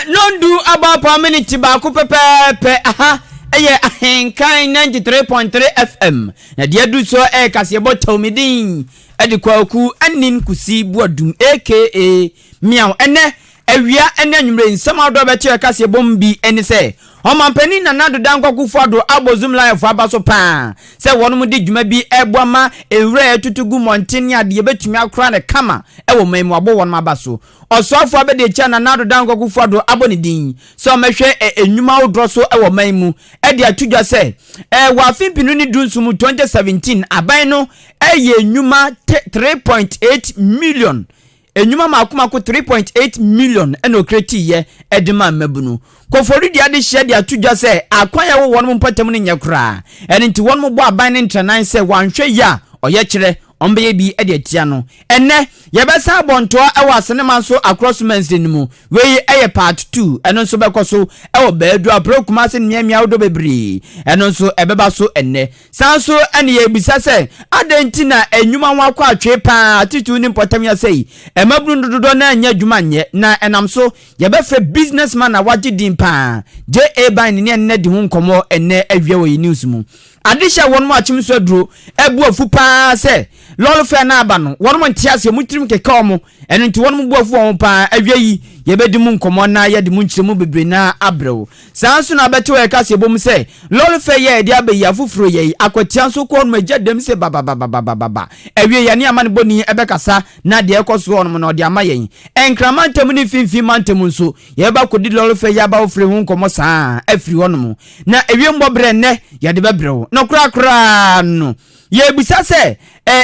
non do about per minute baako pɛpɛɛpɛ aha ɛyɛ ahenkan 93.3 FM na deɛ du so kaseɛbɔ tawmidin ɛde kwaku anin kusi buadum aka miaw ɛnɛ awia ɛnɛ anwumre nsɛm adɔ bɛkyɛ kaseɛbɔ mbi ɛne sɛ ɔmampani na nado dankwaku fado abozum life abaso pa sɛ wɔnom de dwuma bi ɛboama ewura etutugu montene ade betumi akora ne kama ɛwɔ mamu abo wɔnom abaso ɔsoafo abɛde kya na nado dankwaku fado abone din sɛ ɔmɛhwɛ enwuma wodro so ɛwɔ mamu ɛde atudwa sɛ wɔ afimpinu ne dunsum 2017 aban no ɛyɛ enwuma 3.8 million enyuma makomako 3.8 million eno kretiye edema mabunu kofori dia de hye dia tudwa se akwan ya wo won mpatam ne nyekra ene nti won mo bo aban ne ntranan se wanhwe ya oye kire ombe bi ede atia no enne yebesa abonto ewa asenema so across men's nimu we eye part 2 eno nso bekoso ewo beedu aprokuma se miamia wodo bebre eno nso ebeba so enne sanso ene ye bisa se adenti na enwuma nwa kwa atwe pa titu ni potam ya sei emabunu dodo na anya dwuma nye na enam so yebefre businessman na waje din pa JA ban ne enne de ho nkomo enne awie wo news mu adisha won mo achim so aduro ebu afu pa se lolo fe na aba no won mo ntiase mu tirim keka omo eno nti won mo bu afu won pa awie yi yebedi mu nkomo na yedi mu nkyiremu bebre na abrew sanso na beto e kase bom se lolo fe ye de abayi afufuro ye akotia so ko no magya dem se baba awie ya ne amane boni ebekasa na de ekoso won mo na de ama yen enkramantam ni finfi mantam nso yeba kodi lolo fe ya ba ofre hu nkomo saa afiri won mo na awie mbobre ne yede bebrew no kura no ye bisa se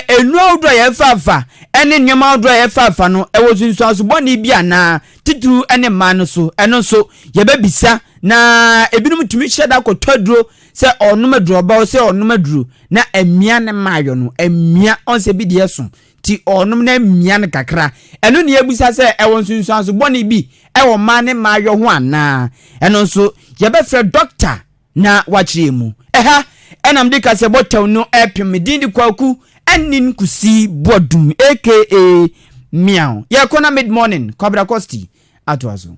enu awdo ye fafa ene nyama awdo ye fafa no ewosunsu asoboni bia na titu ene ma no so eno so ye babisa na ebinum tumi hyeda kotoduro se onumaduro ba se onumaduro na emia ne mayo no emia onse bi de so ti onum na emia ne kakra eno ne ebisa se ewonsunsu asoboni bi ewo ma ne mayo ho ana eno so ye be fre doctor na wachiremu eha enam de kase botaw no epim din di kwaku anin kusi bodum aka miaw ye kona mid morning Cobra Costi atwazo